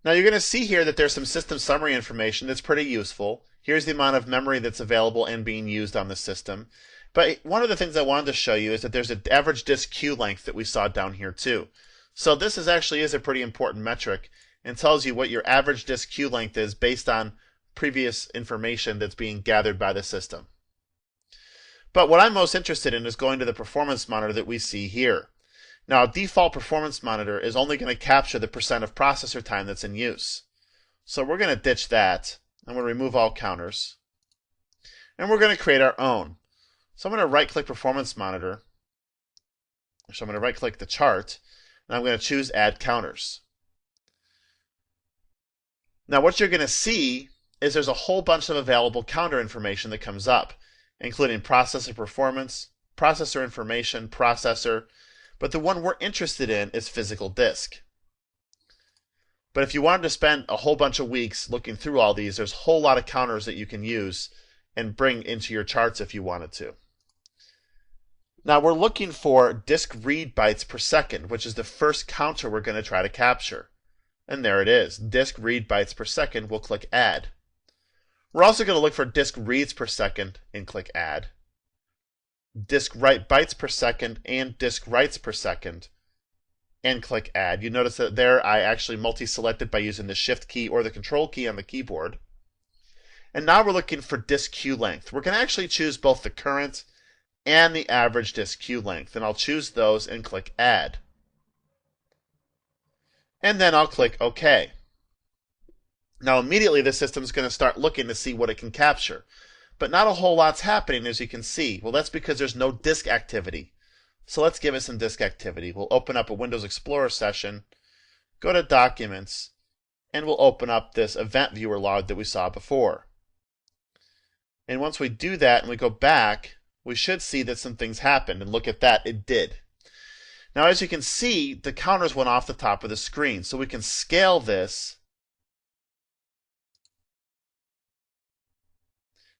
Now you're going to see here that there's some system summary information that's pretty useful. Here's the amount of memory that's available and being used on the system. But one of the things I wanted to show you is that there's an average disk queue length that we saw down here too. So this actually is a pretty important metric and tells you what your average disk queue length is based on previous information that's being gathered by the system. But what I'm most interested in is going to the Performance Monitor that we see here. Now, a default Performance Monitor is only going to capture the % of processor time that's in use. So we're going to ditch that. I'm going to remove all counters. And we're going to create our own. So I'm going to right-click Performance Monitor. So I'm going to right-click the chart, and I'm going to choose Add Counters. Now what you're going to see is there's a whole bunch of available counter information that comes up, including processor performance, processor information, processor, but the one we're interested in is physical disk. But if you wanted to spend a whole bunch of weeks looking through all these, there's a whole lot of counters that you can use and bring into your charts if you wanted to. Now we're looking for disk read bytes per second, which is the first counter we're going to try to capture. And there it is, disk read bytes per second. We'll click Add. We're also going to look for disk reads per second and click Add. Disk write bytes per second and disk writes per second and click Add. You notice that there I actually multi-selected by using the Shift key or the Control key on the keyboard. And now we're looking for disk queue length. We're going to actually choose both the current and the average disk queue length, and I'll choose those and click Add. And then I'll click OK. Now immediately the system's going to start looking to see what it can capture. But not a whole lot's happening, as you can see. Well, that's because there's no disk activity. So let's give it some disk activity. We'll open up a Windows Explorer session, go to Documents, and we'll open up this Event Viewer log that we saw before. And once we do that and we go back, we should see that some things happened. And look at that, it did. Now, as you can see, the counters went off the top of the screen. So we can scale this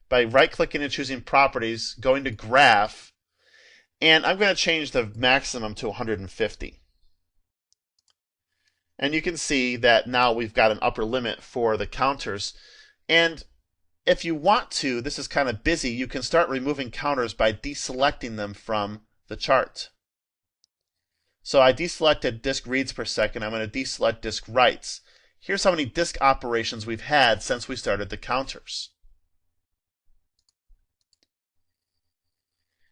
by right-clicking and choosing Properties, going to Graph, and I'm going to change the maximum to 150. And you can see that now we've got an upper limit for the counters. And if you want to, this is kind of busy, you can start removing counters by deselecting them from the chart. So I deselected disk reads per second. I'm going to deselect disk writes. Here's how many disk operations we've had since we started the counters.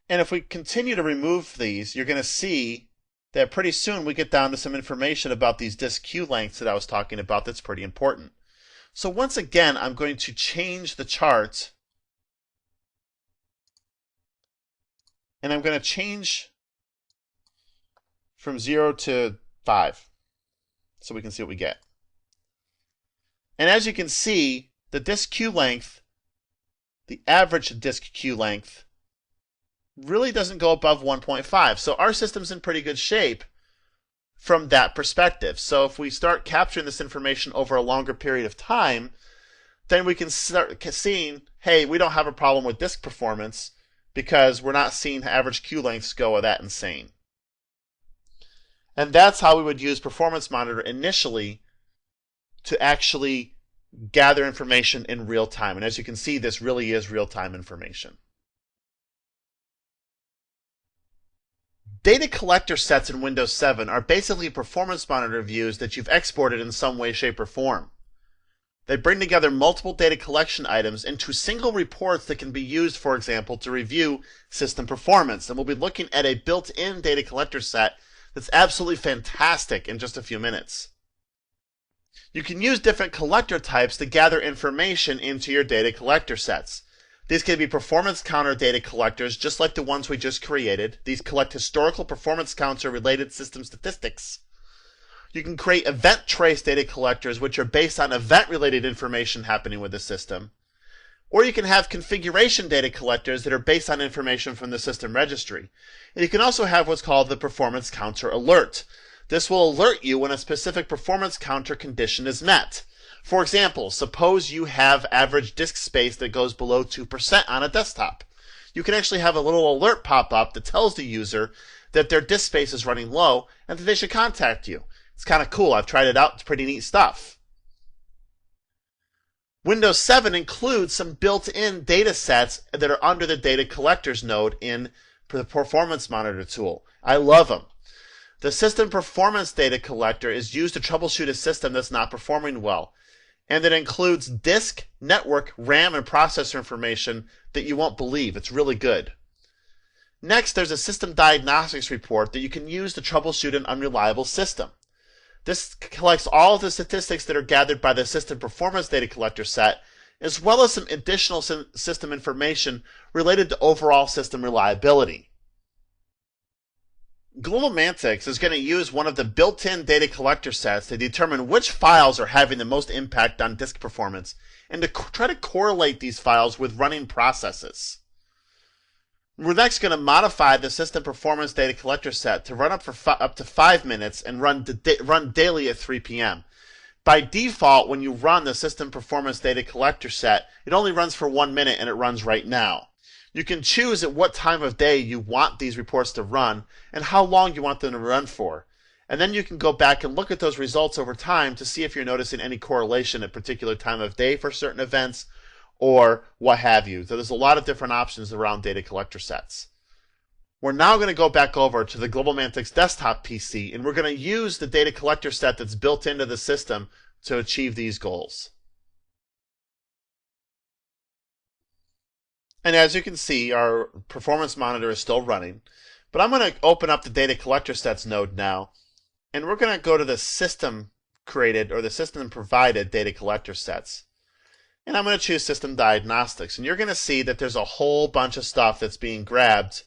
And if we continue to remove these, you're going to see that pretty soon we get down to some information about these disk queue lengths that I was talking about that's pretty important. So once again, I'm going to change the chart, and I'm going to change from 0 to 5 so we can see what we get. And as you can see, the disk queue length, the average disk queue length, really doesn't go above 1.5. So our system's in pretty good shape from that perspective. So if we start capturing this information over a longer period of time, then we can start seeing, hey, we don't have a problem with disk performance because we're not seeing average queue lengths go that insane. And that's how we would use Performance Monitor initially to actually gather information in real time. And as you can see, this really is real-time information. Data collector sets in Windows 7 are basically Performance Monitor views that you've exported in some way, shape, or form. They bring together multiple data collection items into single reports that can be used, for example, to review system performance. And we'll be looking at a built-in data collector set that's absolutely fantastic in just a few minutes. You can use different collector types to gather information into your data collector sets. These can be performance counter data collectors, just like the ones we just created. These collect historical performance counter related system statistics. You can create event trace data collectors, which are based on event related information happening with the system. Or you can have configuration data collectors that are based on information from the system registry. And you can also have what's called the performance counter alert. This will alert you when a specific performance counter condition is met. For example, suppose you have average disk space that goes below 2% on a desktop. You can actually have a little alert pop up that tells the user that their disk space is running low and that they should contact you. It's kind of cool. I've tried it out. It's pretty neat stuff. Windows 7 includes some built-in data sets that are under the data collectors node in the Performance Monitor tool. I love them. The System Performance Data Collector is used to troubleshoot a system that's not performing well. And it includes disk, network, RAM, and processor information that you won't believe. It's really good. Next, there's a system diagnostics report that you can use to troubleshoot an unreliable system. This collects all of the statistics that are gathered by the System Performance Data Collector set, as well as some additional system information related to overall system reliability. GlobalMantics is going to use one of the built-in data collector sets to determine which files are having the most impact on disk performance and to try to correlate these files with running processes. We're next going to modify the System Performance Data Collector set to run up to 5 minutes and run daily at 3 p.m. By default, when you run the System Performance Data Collector set, it only runs for 1 minute and it runs right now. You can choose at what time of day you want these reports to run and how long you want them to run for. And then you can go back and look at those results over time to see if you're noticing any correlation at a particular time of day for certain events or what have you. So there's a lot of different options around data collector sets. We're now going to go back over to the GlobalMantix desktop PC, and we're going to use the data collector set that's built into the system to achieve these goals. And as you can see, our performance monitor is still running, but I'm going to open up the data collector sets node now, and we're going to go to the system created or the system provided data collector sets. And I'm going to choose system diagnostics, and you're going to see that there's a whole bunch of stuff that's being grabbed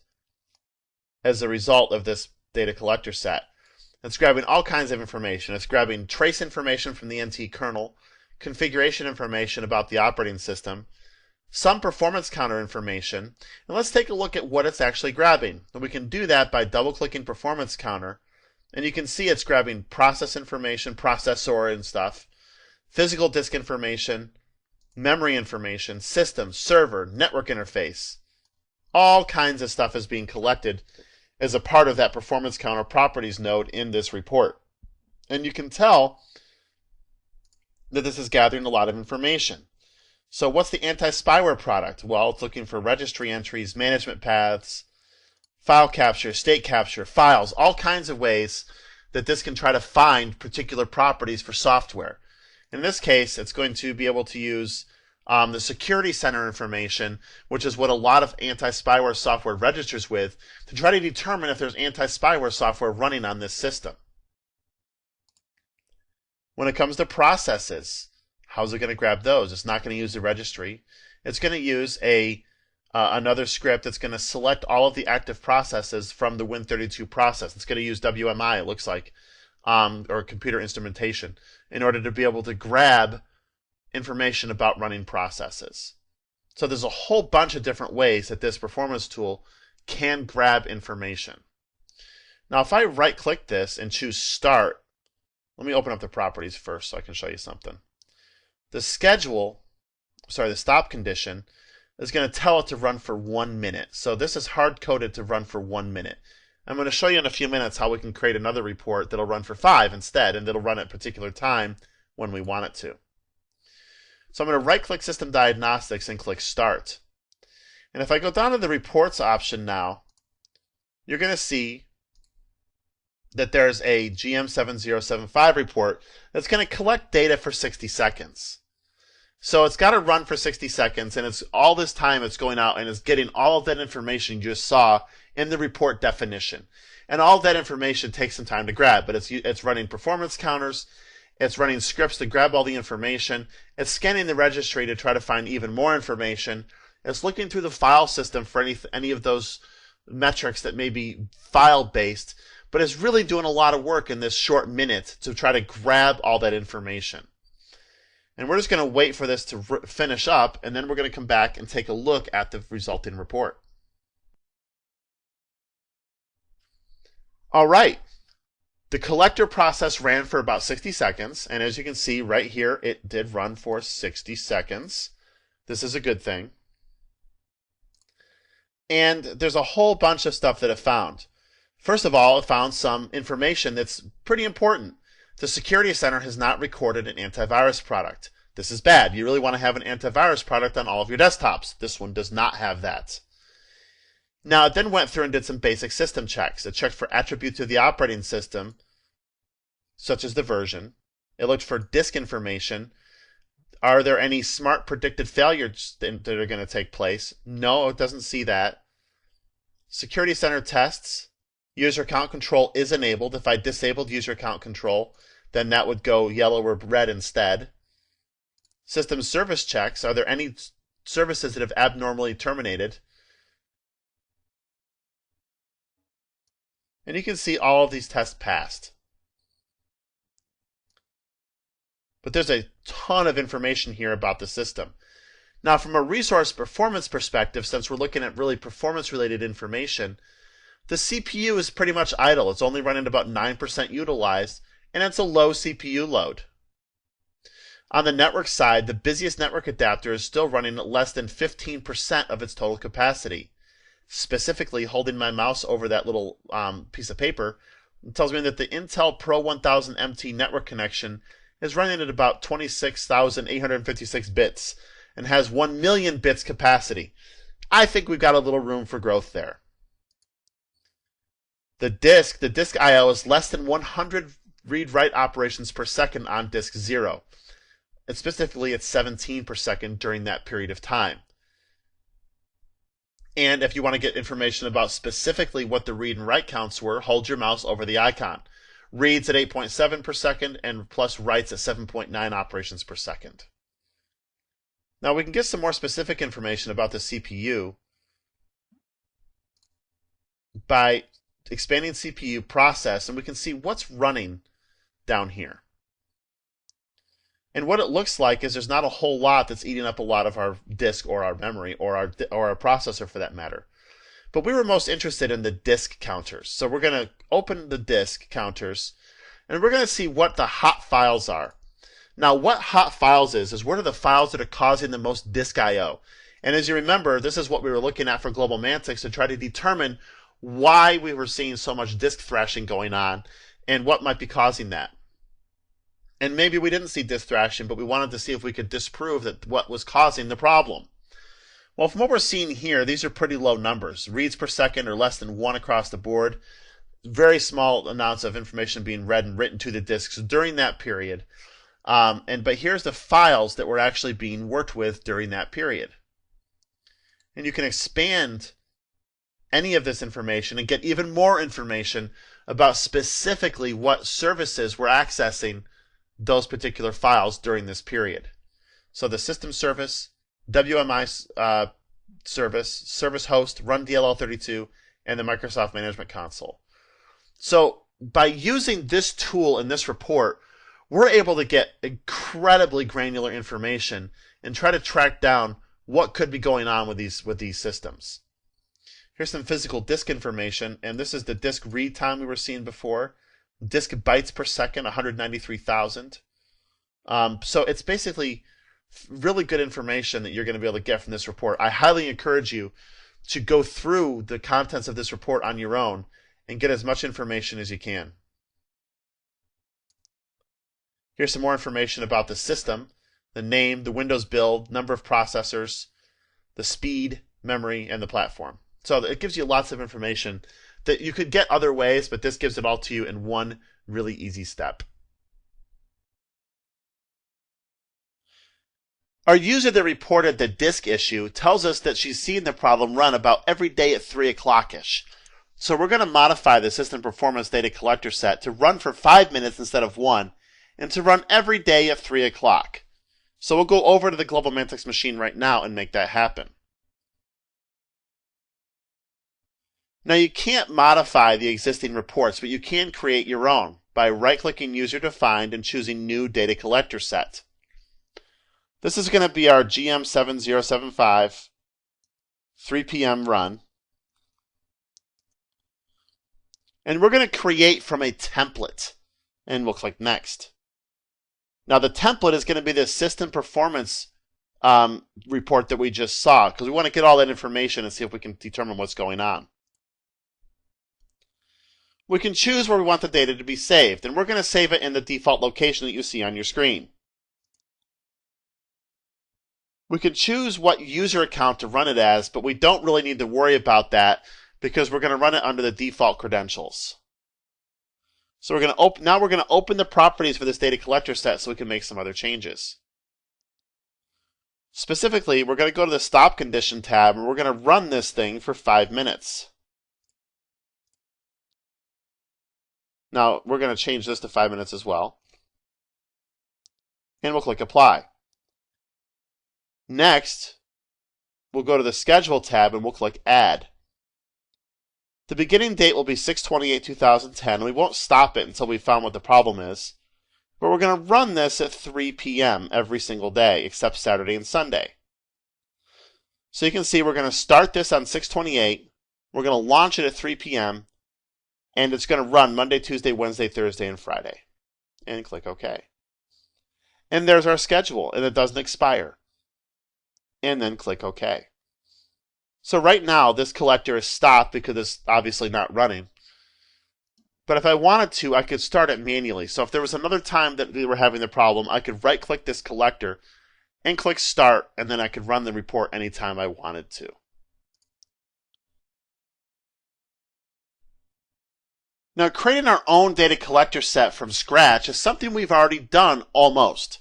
as a result of this data collector set. It's grabbing all kinds of information. It's grabbing trace information from the NT kernel, configuration information about the operating system, some performance counter information, and let's take a look at what it's actually grabbing. And we can do that by double-clicking performance counter, and you can see it's grabbing process information, processor and stuff, physical disk information, memory information, system, server, network interface. All kinds of stuff is being collected as a part of that performance counter properties node in this report. And you can tell that this is gathering a lot of information. So what's the anti-spyware product? Well, it's looking for registry entries, management paths, file capture, state capture, files, all kinds of ways that this can try to find particular properties for software. In this case, it's going to be able to use the security center information, which is what a lot of anti-spyware software registers with, to try to determine if there's anti-spyware software running on this system. When it comes to processes, how's it going to grab those? It's not going to use the registry. It's going to use another script that's going to select all of the active processes from the Win32 process. It's going to use WMI, it looks like, or computer instrumentation, in order to be able to grab information about running processes. So there's a whole bunch of different ways that this performance tool can grab information. Now if I right-click this and choose Start, let me open up the properties first so I can show you something. The stop condition is going to tell it to run for 1 minute. So this is hard-coded to run for 1 minute. I'm going to show you in a few minutes how we can create another report that'll run for 5 instead, and that'll run at a particular time when we want it to. So I'm going to right-click System Diagnostics and click Start. And if I go down to the Reports option now, you're going to see that there's a GM7075 report that's going to collect data for 60 seconds. So it's got to run for 60 seconds, and it's all this time it's going out and it's getting all of that information you just saw in the report definition. And all of that information takes some time to grab, but it's running performance counters, it's running scripts to grab all the information, it's scanning the registry to try to find even more information, it's looking through the file system for any of those metrics that may be file-based, but it's really doing a lot of work in this short minute to try to grab all that information. And we're just going to wait for this to finish up, and then we're going to come back and take a look at the resulting report. All right. The collector process ran for about 60 seconds, and as you can see right here, it did run for 60 seconds. This is a good thing. And there's a whole bunch of stuff that it found. First of all, it found some information that's pretty important. The Security Center has not recorded an antivirus product. This is bad. You really want to have an antivirus product on all of your desktops. This one does not have that. Now, it then went through and did some basic system checks. It checked for attributes of the operating system, such as the version. It looked for disk information. Are there any smart predicted failures that are going to take place? No, it doesn't see that. Security Center tests. User account control is enabled. If I disabled user account control, then that would go yellow or red instead. System service checks. Are there any services that have abnormally terminated? And you can see all of these tests passed. But there's a ton of information here about the system. Now, from a resource performance perspective, since we're looking at really performance-related information, the CPU is pretty much idle. It's only running about 9% utilized, and it's a low CPU load. On the network side, the busiest network adapter is still running at less than 15% of its total capacity. Specifically, holding my mouse over that little piece of paper, it tells me that the Intel Pro 1000 MT network connection is running at about 26,856 bits and has 1 million bits capacity. I think we've got a little room for growth there. The disk I/O is less than 100 read-write operations per second on disk 0. And specifically, it's 17 per second during that period of time. And if you want to get information about specifically what the read and write counts were, hold your mouse over the icon. Reads at 8.7 per second and plus writes at 7.9 operations per second. Now we can get some more specific information about the CPU by expanding CPU process, and we can see what's running down here. And what it looks like is there's not a whole lot that's eating up a lot of our disk or our memory or our processor for that matter. But we were most interested in the disk counters. So we're going to open the disk counters and we're going to see what the hot files are. Now what hot files is what are the files that are causing the most disk I/O. And as you remember, this is what we were looking at for GlobalMantix to try to determine why we were seeing so much disk thrashing going on and what might be causing that. And maybe we didn't see disk thrashing, but we wanted to see if we could disprove that what was causing the problem. Well, from what we're seeing here, these are pretty low numbers. Reads per second are less than 1 across the board. Very small amounts of information being read and written to the disks during that period. But here's the files that were actually being worked with during that period. And you can expand any of this information and get even more information about specifically what services were accessing those particular files during this period. So the system service, WMI service host, run DLL32, and the Microsoft Management Console. So by using this tool in this report, we're able to get incredibly granular information and try to track down what could be going on with these systems. Here's some physical disk information, and this is the disk read time we were seeing before. Disk bytes per second, 193,000. So it's basically really good information that you're going to be able to get from this report. I highly encourage you to go through the contents of this report on your own and get as much information as you can. Here's some more information about the system, the name, the Windows build, number of processors, the speed, memory, and the platform. So it gives you lots of information that you could get other ways, but this gives it all to you in one really easy step. Our user that reported the disk issue tells us that she's seen the problem run about every day at 3 o'clock-ish. So we're going to modify the system performance data collector set to run for 5 minutes instead of 1, and to run every day at 3 o'clock. So we'll go over to the GlobalMantix machine right now and make that happen. Now you can't modify the existing reports, but you can create your own by right-clicking User Defined and choosing New Data Collector Set. This is going to be our GM7075 3 p.m. run. And we're going to create from a template, and we'll click Next. Now the template is going to be the system performance report that we just saw, because we want to get all that information and see if we can determine what's going on. We can choose where we want the data to be saved, and we're going to save it in the default location that you see on your screen. We can choose what user account to run it as, but we don't really need to worry about that because we're going to run it under the default credentials. So we're going to open the properties for this data collector set so we can make some other changes. Specifically, we're going to go to the Stop Condition tab and we're going to run this thing for 5 minutes. Now, we're going to change this to 5 minutes as well. And we'll click Apply. Next, we'll go to the Schedule tab and we'll click Add. The beginning date will be 6/28/2010, and we won't stop it until we found what the problem is. But we're going to run this at 3 p.m. every single day, except Saturday and Sunday. So you can see we're going to start this on 6/28. We're going to launch it at 3 p.m. and it's going to run Monday, Tuesday, Wednesday, Thursday, and Friday. And click OK. And there's our schedule, and it doesn't expire. And then click OK. So right now, this collector is stopped because it's obviously not running. But if I wanted to, I could start it manually. So if there was another time that we were having the problem, I could right-click this collector and click Start, and then I could run the report anytime I wanted to. Now, creating our own data collector set from scratch is something we've already done almost.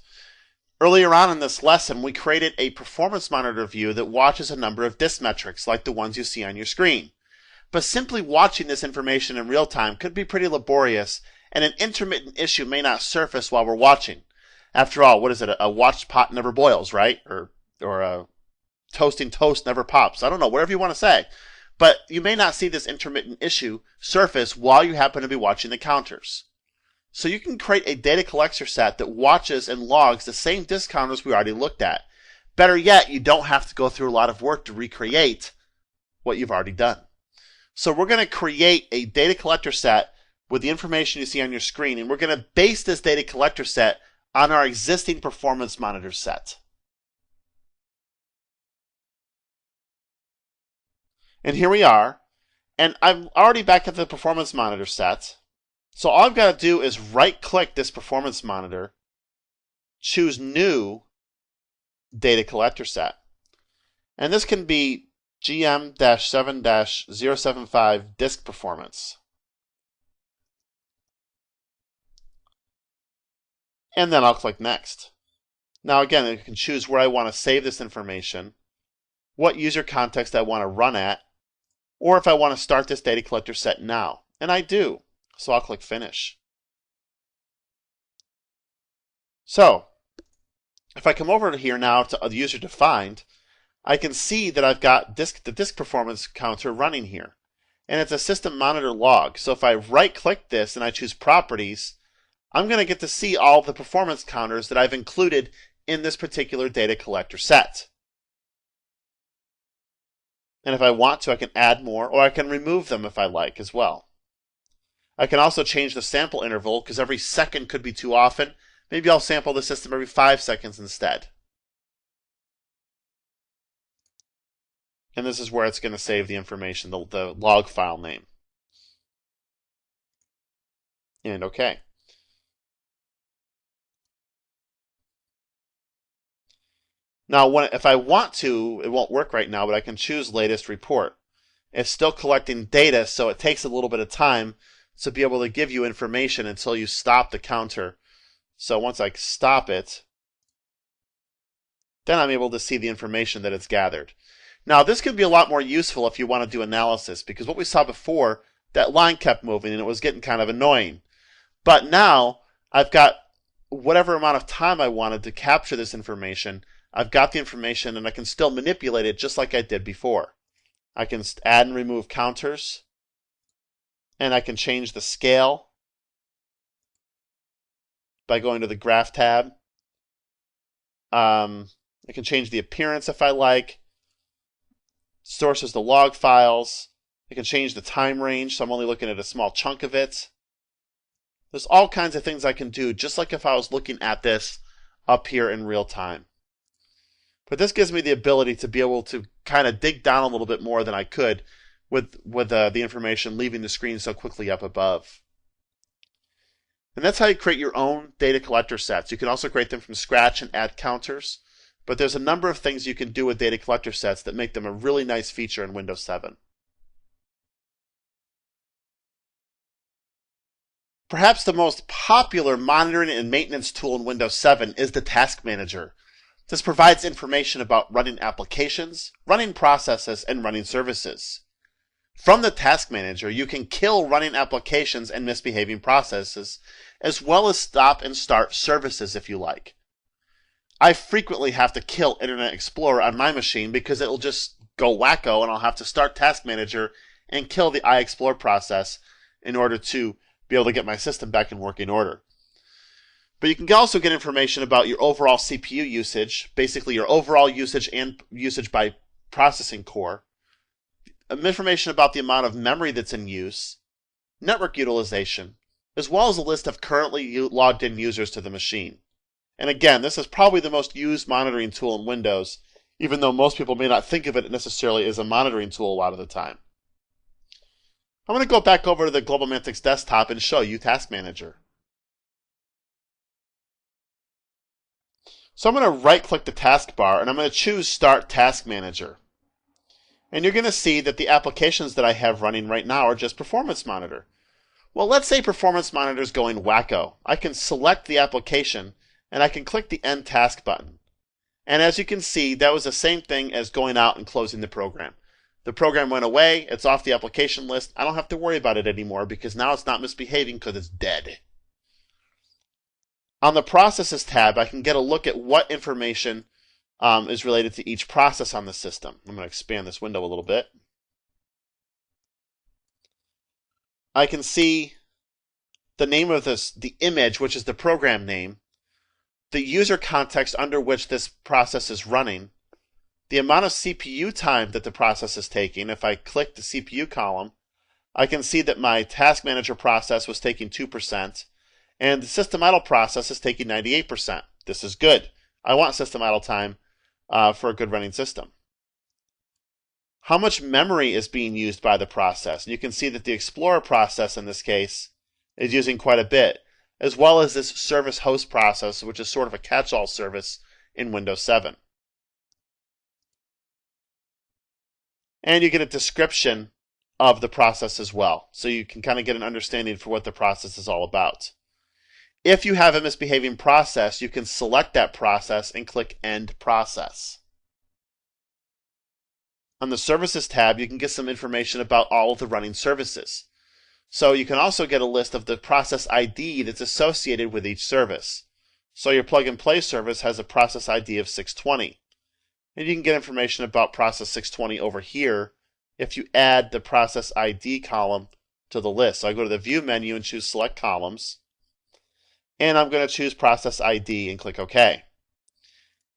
Earlier on in this lesson, we created a performance monitor view that watches a number of disk metrics like the ones you see on your screen. But simply watching this information in real time could be pretty laborious, and an intermittent issue may not surface while we're watching. After all, what is it? A watched pot never boils, right? Or a toasting toast never pops. I don't know, whatever you want to say. But you may not see this intermittent issue surface while you happen to be watching the counters. So you can create a data collector set that watches and logs the same disk counters we already looked at. Better yet, you don't have to go through a lot of work to recreate what you've already done. So we're going to create a data collector set with the information you see on your screen, and we're going to base this data collector set on our existing performance monitor set. And here we are, and I'm already back at the performance monitor set. So all I've got to do is right-click this performance monitor, choose New Data Collector Set. And this can be GM-7-075 Disk Performance. And then I'll click Next. Now again, I can choose where I want to save this information, what user context I want to run at, or if I want to start this data collector set now. And I do. So I'll click Finish. So, if I come over to here now to User Defined, I can see that I've got the disk performance counter running here. And it's a system monitor log. So if I right-click this and I choose Properties, I'm going to get to see all the performance counters that I've included in this particular data collector set. And if I want to, I can add more, or I can remove them if I like as well. I can also change the sample interval, because every second could be too often. Maybe I'll sample the system every 5 seconds instead. And this is where it's going to save the information, the log file name. And OK. Now, if I want to, it won't work right now, but I can choose Latest Report. It's still collecting data, so it takes a little bit of time to be able to give you information until you stop the counter. So once I stop it, then I'm able to see the information that it's gathered. Now, this could be a lot more useful if you want to do analysis, because what we saw before, that line kept moving and it was getting kind of annoying. But now, I've got whatever amount of time I wanted to capture this information. I've got the information and I can still manipulate it just like I did before. I can add and remove counters, and I can change the scale by going to the Graph tab. I can change the appearance if I like. Sources the log files. I can change the time range, so I'm only looking at a small chunk of it. There's all kinds of things I can do, just like if I was looking at this up here in real time. But this gives me the ability to be able to kind of dig down a little bit more than I could with the information leaving the screen so quickly up above. And that's how you create your own data collector sets. You can also create them from scratch and add counters. But there's a number of things you can do with data collector sets that make them a really nice feature in Windows 7. Perhaps the most popular monitoring and maintenance tool in Windows 7 is the Task Manager. This provides information about running applications, running processes, and running services. From the Task Manager, you can kill running applications and misbehaving processes, as well as stop and start services if you like. I frequently have to kill Internet Explorer on my machine because it'll just go wacko and I'll have to start Task Manager and kill the iExplore process in order to be able to get my system back in working order. But you can also get information about your overall CPU usage, basically your overall usage and usage by processing core, information about the amount of memory that's in use, network utilization, as well as a list of currently logged in users to the machine. And again, this is probably the most used monitoring tool in Windows, even though most people may not think of it necessarily as a monitoring tool a lot of the time. I'm going to go back over to the GlobalMantic desktop and show you Task Manager. So I'm going to right-click the taskbar and I'm going to choose Start Task Manager. And you're going to see that the applications that I have running right now are just Performance Monitor. Well, let's say Performance Monitor is going wacko. I can select the application and I can click the End Task button. And as you can see, that was the same thing as going out and closing the program. The program went away, it's off the application list. I don't have to worry about it anymore because now it's not misbehaving because it's dead. On the Processes tab, I can get a look at what information is related to each process on the system. I'm going to expand this window a little bit. I can see the name of the image, which is the program name, the user context under which this process is running, the amount of CPU time that the process is taking. If I click the CPU column, I can see that my Task Manager process was taking 2%, and the System Idle process is taking 98%. This is good. I want system idle time for a good running system. How much memory is being used by the process? And you can see that the Explorer process in this case is using quite a bit, as well as this service host process, which is sort of a catch-all service in Windows 7. And you get a description of the process as well, so you can kind of get an understanding for what the process is all about. If you have a misbehaving process, you can select that process and click End Process. On the Services tab, you can get some information about all of the running services. So you can also get a list of the process ID that's associated with each service. So your plug-and-play service has a process ID of 620. And you can get information about process 620 over here if you add the process ID column to the list. So I go to the View menu and choose Select Columns. And I'm going to choose Process ID and click OK.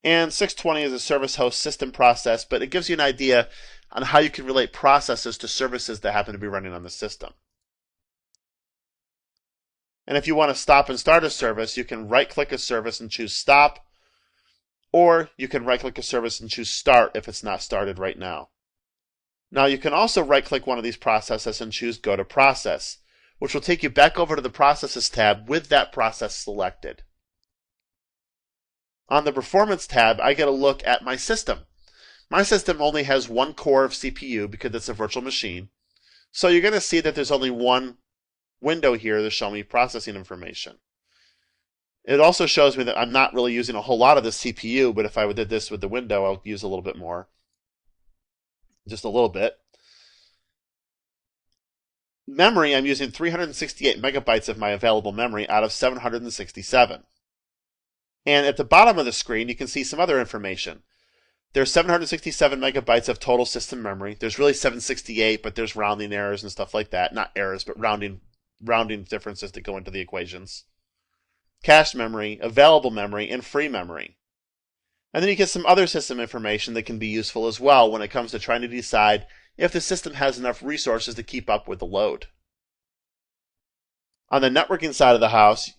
And 620 is a service host system process, but it gives you an idea on how you can relate processes to services that happen to be running on the system. And if you want to stop and start a service, you can right-click a service and choose Stop, or you can right-click a service and choose Start if it's not started right now. Now you can also right-click one of these processes and choose Go to Process, which will take you back over to the Processes tab with that process selected. On the Performance tab, I get a look at my system. My system only has one core of CPU because it's a virtual machine. So you're going to see that there's only one window here to show me processing information. It also shows me that I'm not really using a whole lot of the CPU, but if I did this with the window, I'll use a little bit more. Just a little bit. Memory, I'm using 368 megabytes of my available memory out of 767. And at the bottom of the screen, you can see some other information. There's 767 megabytes of total system memory. There's really 768, but there's rounding errors and stuff like that. Not errors, but rounding differences that go into the equations. Cache memory, available memory, and free memory. And then you get some other system information that can be useful as well when it comes to trying to decide if the system has enough resources to keep up with the load. On the networking side of the house,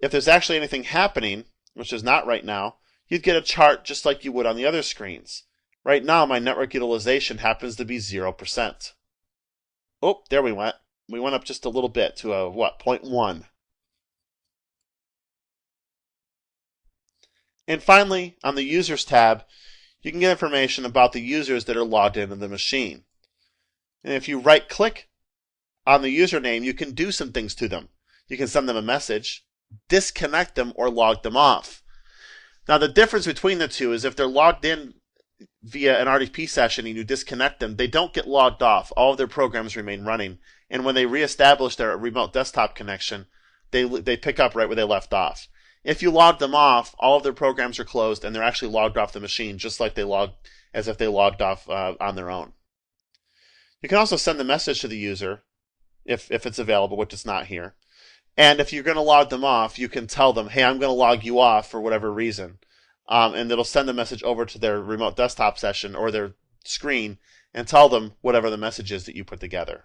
if there's actually anything happening, which is not right now, you'd get a chart just like you would on the other screens. Right now, my network utilization happens to be 0%. Oh, there we went. We went up just a little bit to a, 0.1. And finally, on the Users tab, you can get information about the users that are logged into the machine. And if you right-click on the username, you can do some things to them. You can send them a message, disconnect them, or log them off. Now, the difference between the two is if they're logged in via an RDP session and you disconnect them, they don't get logged off. All of their programs remain running. And when they reestablish their remote desktop connection, they pick up right where they left off. If you log them off, all of their programs are closed and they're actually logged off the machine, just like as if they logged off on their own. You can also send the message to the user if it's available, which is not here. And if you're going to log them off, you can tell them, hey, I'm going to log you off for whatever reason. And it'll send the message over to their remote desktop session or their screen and tell them whatever the message is that you put together.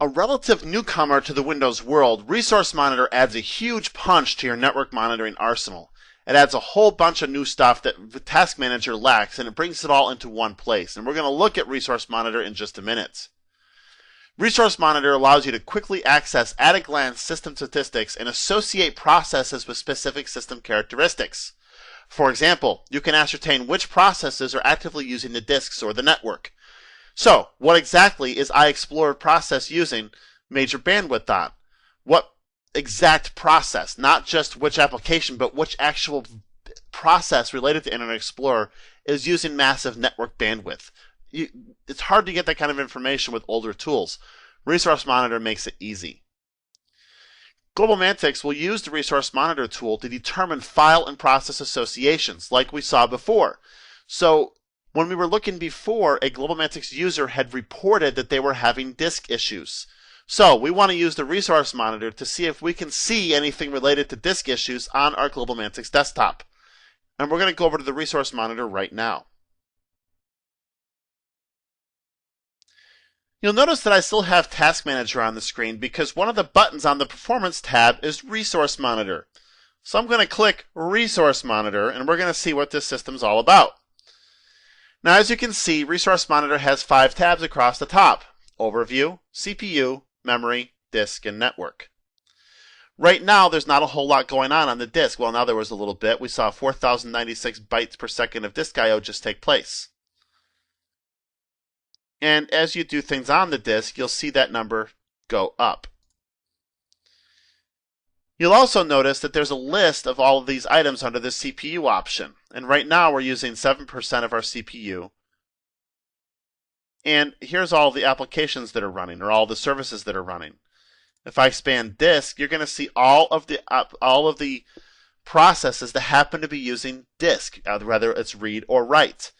A relative newcomer to the Windows world, Resource Monitor adds a huge punch to your network monitoring arsenal. It adds a whole bunch of new stuff that Task Manager lacks, and it brings it all into one place. And we're going to look at Resource Monitor in just a minute. Resource Monitor allows you to quickly access at-a-glance system statistics and associate processes with specific system characteristics. For example, you can ascertain which processes are actively using the disks or the network. So, what exactly is iExplorer process using major bandwidth on? What exact process, not just which application, but which actual process related to Internet Explorer is using massive network bandwidth? It's hard to get that kind of information with older tools. Resource Monitor makes it easy. GlobalMantix will use the Resource Monitor tool to determine file and process associations, like we saw before. So, when we were looking before, a GlobalMantix user had reported that they were having disk issues. So, we want to use the Resource Monitor to see if we can see anything related to disk issues on our GlobalMantix desktop. And we're going to go over to the Resource Monitor right now. You'll notice that I still have Task Manager on the screen because one of the buttons on the Performance tab is Resource Monitor. So I'm going to click Resource Monitor and we're going to see what this system's all about. Now as you can see, Resource Monitor has 5 tabs across the top: Overview, CPU, Memory, Disk, and Network. Right now there's not a whole lot going on the disk. Well, now there was a little bit. We saw 4,096 bytes per second of disk I/O just take place. And as you do things on the disk, you'll see that number go up. You'll also notice that there's a list of all of these items under the CPU option. And right now we're using 7% of our CPU. And here's all the applications that are running, or all the services that are running. If I expand disk, you're going to see all of the processes that happen to be using disk, whether it's read or write.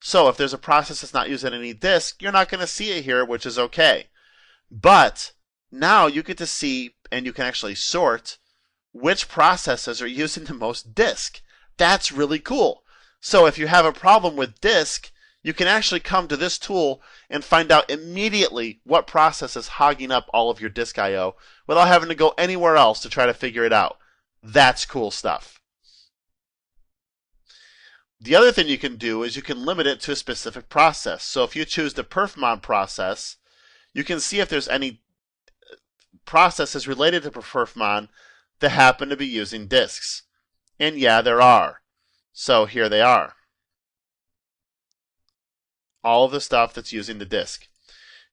So if there's a process that's not using any disk, you're not going to see it here, which is okay. But now you get to see, and you can actually sort, which processes are using the most disk. That's really cool. So if you have a problem with disk, you can actually come to this tool and find out immediately what process is hogging up all of your disk I/O without having to go anywhere else to try to figure it out. That's cool stuff. The other thing you can do is you can limit it to a specific process. So if you choose the perfmon process, you can see if there's any processes related to perfmon that happen to be using disks. And yeah, there are. So here they are. All of the stuff that's using the disk.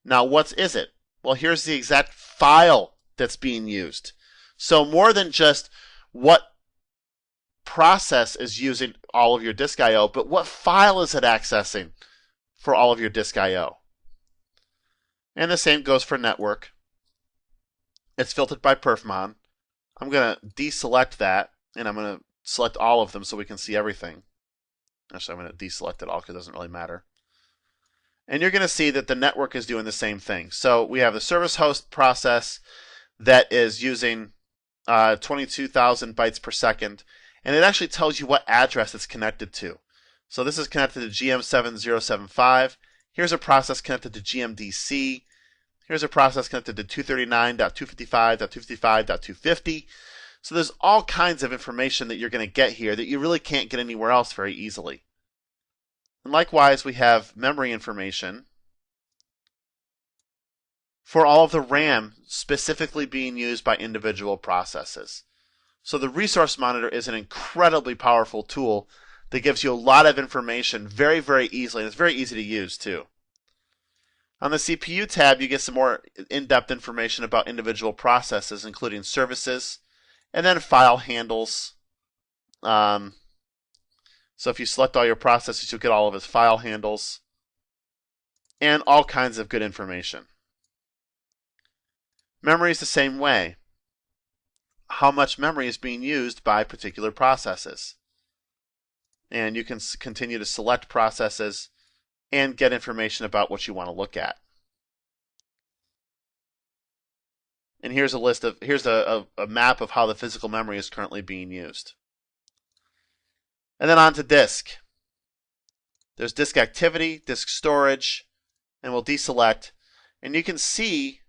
Now, what is it? Well, here's the exact file that's being used. So more than just what process is using all of your disk I/O, but what file is it accessing for all of your disk I/O? And the same goes for network. It's filtered by perfmon. I'm going to deselect that, and I'm going to select all of them so we can see everything. Actually, I'm going to deselect it all because it doesn't really matter. And you're going to see that the network is doing the same thing. So we have the service host process that is using 22,000 bytes per second. And it actually tells you what address it's connected to. So this is connected to GM7075. Here's a process connected to GMDC. Here's a process connected to 239.255.255.250. So there's all kinds of information that you're going to get here that you really can't get anywhere else very easily. And likewise, we have memory information for all of the RAM specifically being used by individual processes. So the Resource Monitor is an incredibly powerful tool that gives you a lot of information very, very easily, and it's very easy to use too. On the CPU tab, you get some more in-depth information about individual processes, including services, and then file handles. So if you select all your processes, you'll get all of its file handles, and all kinds of good information. Memory is the same way. How much memory is being used by particular processes. And you can continue to select processes and get information about what you want to look at. And here's a map of how the physical memory is currently being used. And then on to disk. There's disk activity, disk storage, and we'll deselect. And you can see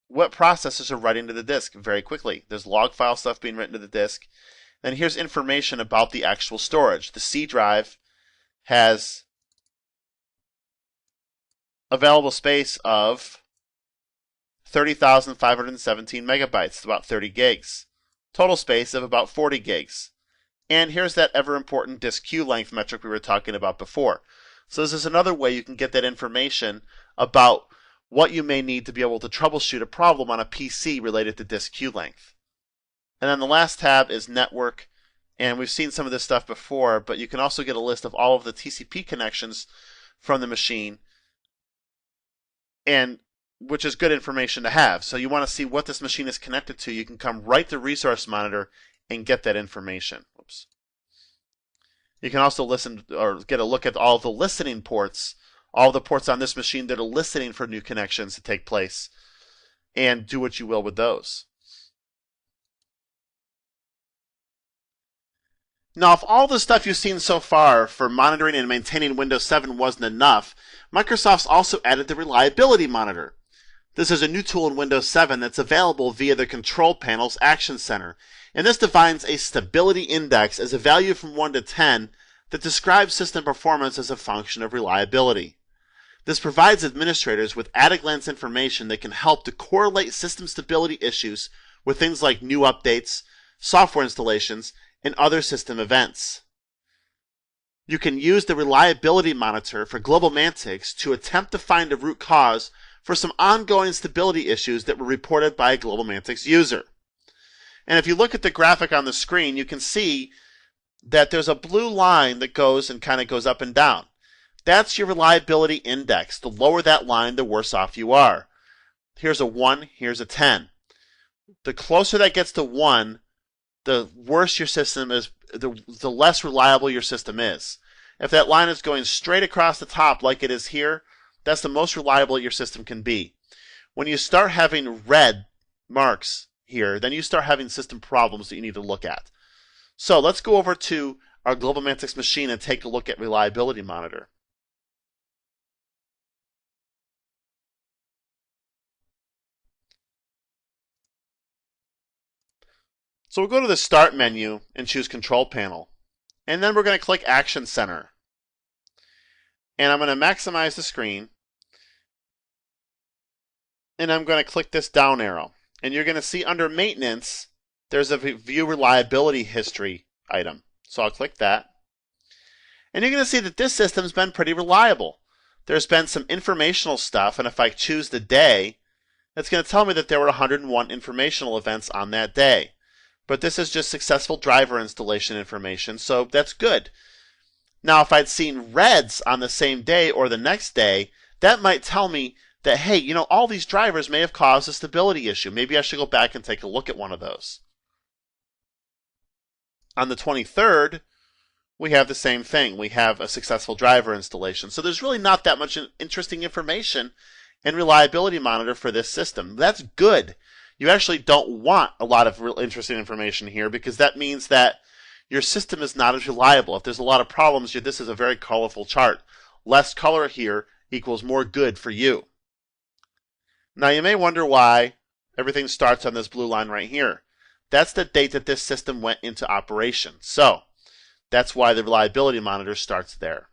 what processes are writing to the disk very quickly. There's log file stuff being written to the disk. Then here's information about the actual storage. The C drive has available space of 30,517 megabytes, about 30 gigs. Total space of about 40 gigs. And here's that ever important disk queue length metric we were talking about before. So this is another way you can get that information about what you may need to be able to troubleshoot a problem on a PC related to disk queue length. And then the last tab is network. And we've seen some of this stuff before, but you can also get a list of all of the TCP connections from the machine, and which is good information to have. So you want to see what this machine is connected to. You can come right to Resource Monitor and get that information. Oops. You can also listen or get a look at all the listening ports, all the ports on this machine that are listening for new connections to take place, and do what you will with those. Now, if all the stuff you've seen so far for monitoring and maintaining Windows 7 wasn't enough, Microsoft's also added the Reliability Monitor. This is a new tool in Windows 7 that's available via the Control Panel's Action Center, and this defines a stability index as a value from 1 to 10 that describes system performance as a function of reliability. This provides administrators with at-a-glance information that can help to correlate system stability issues with things like new updates, software installations, and other system events. You can use the Reliability Monitor for GlobalMantic to attempt to find a root cause for some ongoing stability issues that were reported by a GlobalMantic user. And if you look at the graphic on the screen, you can see that there's a blue line that goes and kind of goes up and down. That's your reliability index. The lower that line, the worse off you are. Here's a 1, here's a 10. The closer that gets to 1, the worse your system is, the less reliable your system is. If that line is going straight across the top like it is here, that's the most reliable your system can be. When you start having red marks here, then you start having system problems that you need to look at. So let's go over to our GlobalMantic machine and take a look at Reliability Monitor. So we'll go to the Start menu and choose Control Panel. And then we're going to click Action Center. And I'm going to maximize the screen. And I'm going to click this down arrow. And you're going to see under Maintenance, there's a View Reliability History item. So I'll click that. And you're going to see that this system's been pretty reliable. There's been some informational stuff, and if I choose the day, it's going to tell me that there were 101 informational events on that day. But this is just successful driver installation information, so that's good. Now, if I'd seen reds on the same day or the next day, that might tell me that, hey, you know, all these drivers may have caused a stability issue. Maybe I should go back and take a look at one of those. On the 23rd, we have the same thing. We have a successful driver installation. So there's really not that much interesting information in Reliability Monitor for this system. That's good. You actually don't want a lot of real interesting information here because that means that your system is not as reliable. If there's a lot of problems, this is a very colorful chart. Less color here equals more good for you. Now you may wonder why everything starts on this blue line right here. That's the date that this system went into operation. So that's why the Reliability Monitor starts there.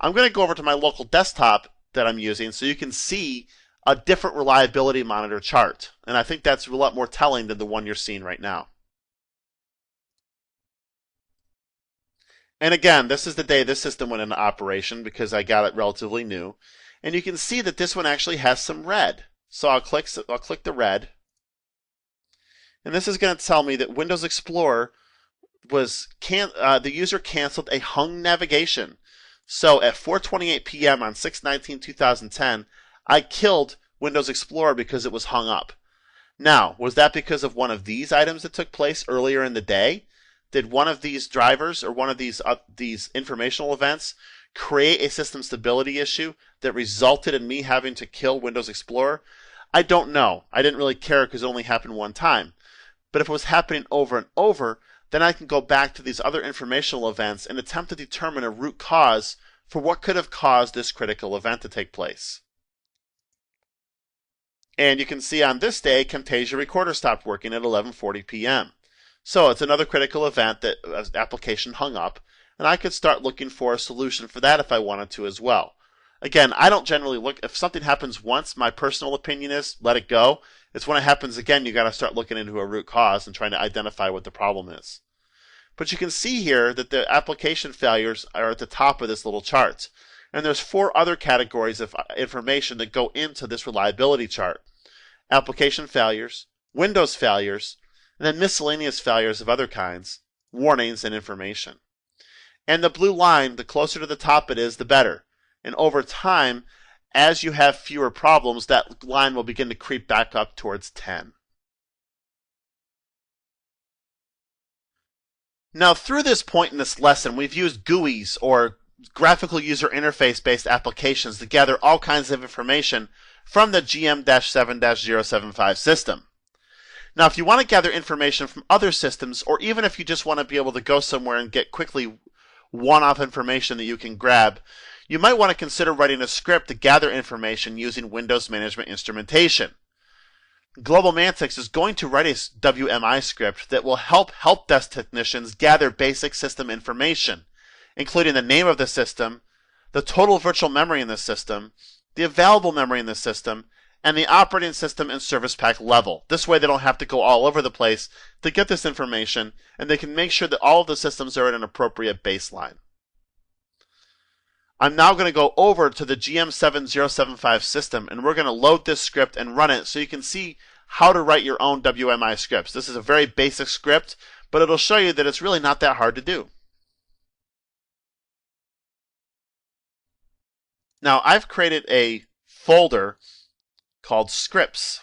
I'm going to go over to my local desktop that I'm using so you can see a different Reliability Monitor chart. And I think that's a lot more telling than the one you're seeing right now. And again, this is the day this system went into operation because I got it relatively new. And you can see that this one actually has some red. So I'll click the red. And this is going to tell me that Windows Explorer was the user canceled a hung navigation. So at 4:28 p.m. on 6/19/2010, I killed Windows Explorer because it was hung up. Now, was that because of one of these items that took place earlier in the day? Did one of these drivers or one of these informational events create a system stability issue that resulted in me having to kill Windows Explorer? I don't know. I didn't really care because it only happened one time. But if it was happening over and over, then I can go back to these other informational events and attempt to determine a root cause for what could have caused this critical event to take place. And you can see on this day, Camtasia Recorder stopped working at 11:40 p.m. So it's another critical event that the application hung up, and I could start looking for a solution for that if I wanted to as well. Again, I don't generally look, if something happens once, my personal opinion is let it go. It's when it happens again, you got to start looking into a root cause and trying to identify what the problem is. But you can see here that the application failures are at the top of this little chart. And there's 4 other categories of information that go into this reliability chart: application failures, Windows failures, and then miscellaneous failures of other kinds, warnings, and information. And the blue line, the closer to the top it is, the better. And over time, as you have fewer problems, that line will begin to creep back up towards 10. Now, through this point in this lesson, we've used GUIs, or graphical user interface based applications, to gather all kinds of information from the GM-7-075 system. Now, if you want to gather information from other systems, or even if you just want to be able to go somewhere and get quickly one-off information that you can grab, you might want to consider writing a script to gather information using Windows Management Instrumentation. GlobalMantix is going to write a WMI script that will help desk technicians gather basic system information, including the name of the system, the total virtual memory in the system, the available memory in the system, and the operating system and service pack level. This way they don't have to go all over the place to get this information, and they can make sure that all of the systems are at an appropriate baseline. I'm now going to go over to the GM-7075 system, and we're going to load this script and run it so you can see how to write your own WMI scripts. This is a very basic script, but it'll show you that it's really not that hard to do. Now, I've created a folder called scripts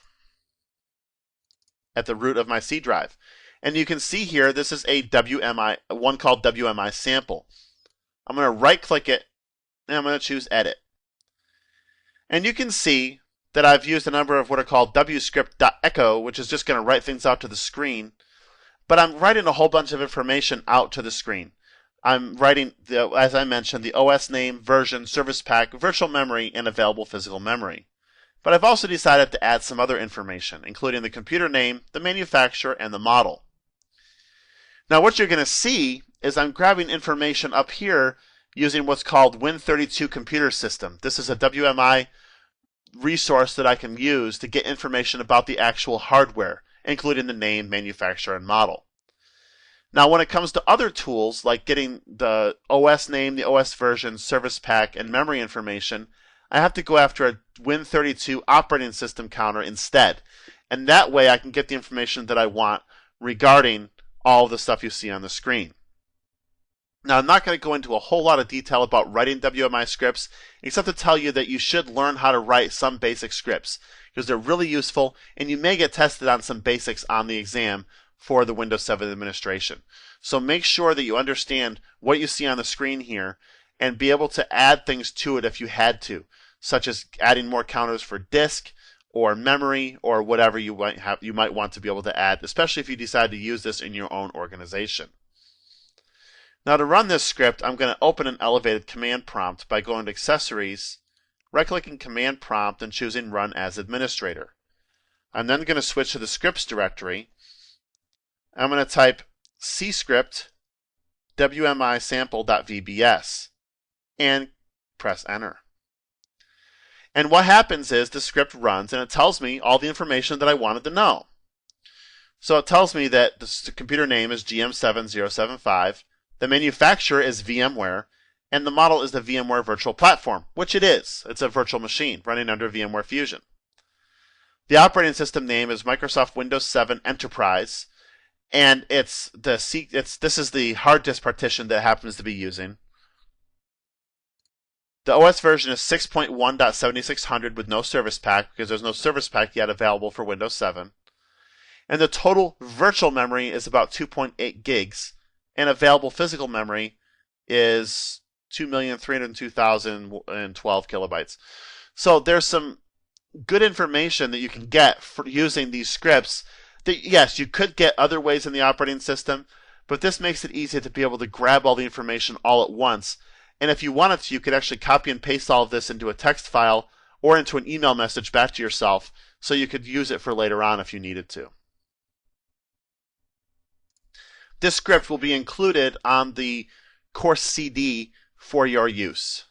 at the root of my C drive. And you can see here, this is a one called WMI sample. I'm going to right click it, and I'm going to choose edit. And you can see that I've used a number of what are called wscript.echo, which is just going to write things out to the screen. But I'm writing a whole bunch of information out to the screen. I'm writing, as I mentioned, the OS name, version, service pack, virtual memory, and available physical memory. But I've also decided to add some other information, including the computer name, the manufacturer, and the model. Now what you're going to see is I'm grabbing information up here using what's called Win32 Computer System. This is a WMI resource that I can use to get information about the actual hardware, including the name, manufacturer, and model. Now when it comes to other tools, like getting the OS name, the OS version, service pack, and memory information, I have to go after a Win32 operating system counter instead. And that way I can get the information that I want regarding all of the stuff you see on the screen. Now, I'm not going to go into a whole lot of detail about writing WMI scripts, except to tell you that you should learn how to write some basic scripts, because they're really useful, and you may get tested on some basics on the exam for the Windows 7 administration. So make sure that you understand what you see on the screen here, and be able to add things to it if you had to, such as adding more counters for disk, or memory, or whatever you might want to be able to add, especially if you decide to use this in your own organization. Now to run this script, I'm going to open an elevated command prompt by going to Accessories, right-clicking Command Prompt, and choosing Run as Administrator. I'm then going to switch to the Scripts directory. I'm going to type cscript wmi sample.vbs and press Enter. And what happens is the script runs and it tells me all the information that I wanted to know. So it tells me that the computer name is GM7075, the manufacturer is VMware, and the model is the VMware Virtual Platform, which it is. It's a virtual machine running under VMware Fusion. The operating system name is Microsoft Windows 7 Enterprise, and this is the hard disk partition that it happens to be using. The OS version is 6.1.7600 with no service pack, because there's no service pack yet available for Windows 7. And the total virtual memory is about 2.8 gigs, and available physical memory is 2,302,012 kilobytes. So there's some good information that you can get for using these scripts. That, yes, you could get other ways in the operating system, but this makes it easy to be able to grab all the information all at once. And if you wanted to, you could actually copy and paste all of this into a text file or into an email message back to yourself, so you could use it for later on if you needed to. This script will be included on the course CD for your use.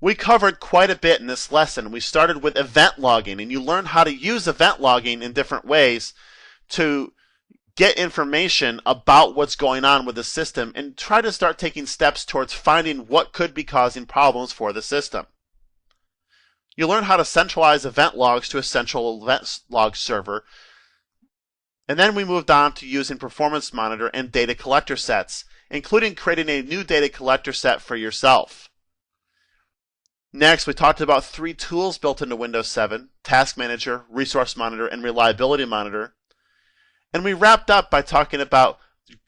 We covered quite a bit in this lesson. We started with event logging, and you learned how to use event logging in different ways to get information about what's going on with the system and try to start taking steps towards finding what could be causing problems for the system. You learn how to centralize event logs to a central event log server. And then we moved on to using Performance Monitor and data collector sets, including creating a new data collector set for yourself. Next, we talked about 3 tools built into Windows 7, Task Manager, Resource Monitor, and Reliability Monitor. And we wrapped up by talking about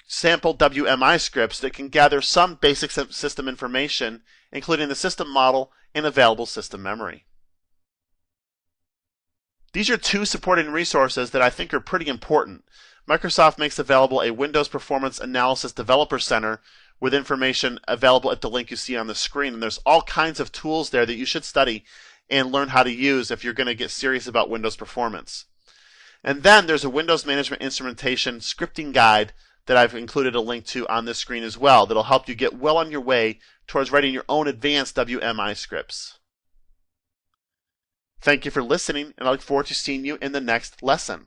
sample WMI scripts that can gather some basic system information, including the system model and available system memory. These are 2 supporting resources that I think are pretty important. Microsoft makes available a Windows Performance Analysis Developer Center with information available at the link you see on the screen. And there's all kinds of tools there that you should study and learn how to use if you're going to get serious about Windows performance. And then there's a Windows Management Instrumentation scripting guide that I've included a link to on this screen as well that'll help you get well on your way towards writing your own advanced WMI scripts. Thank you for listening, and I look forward to seeing you in the next lesson.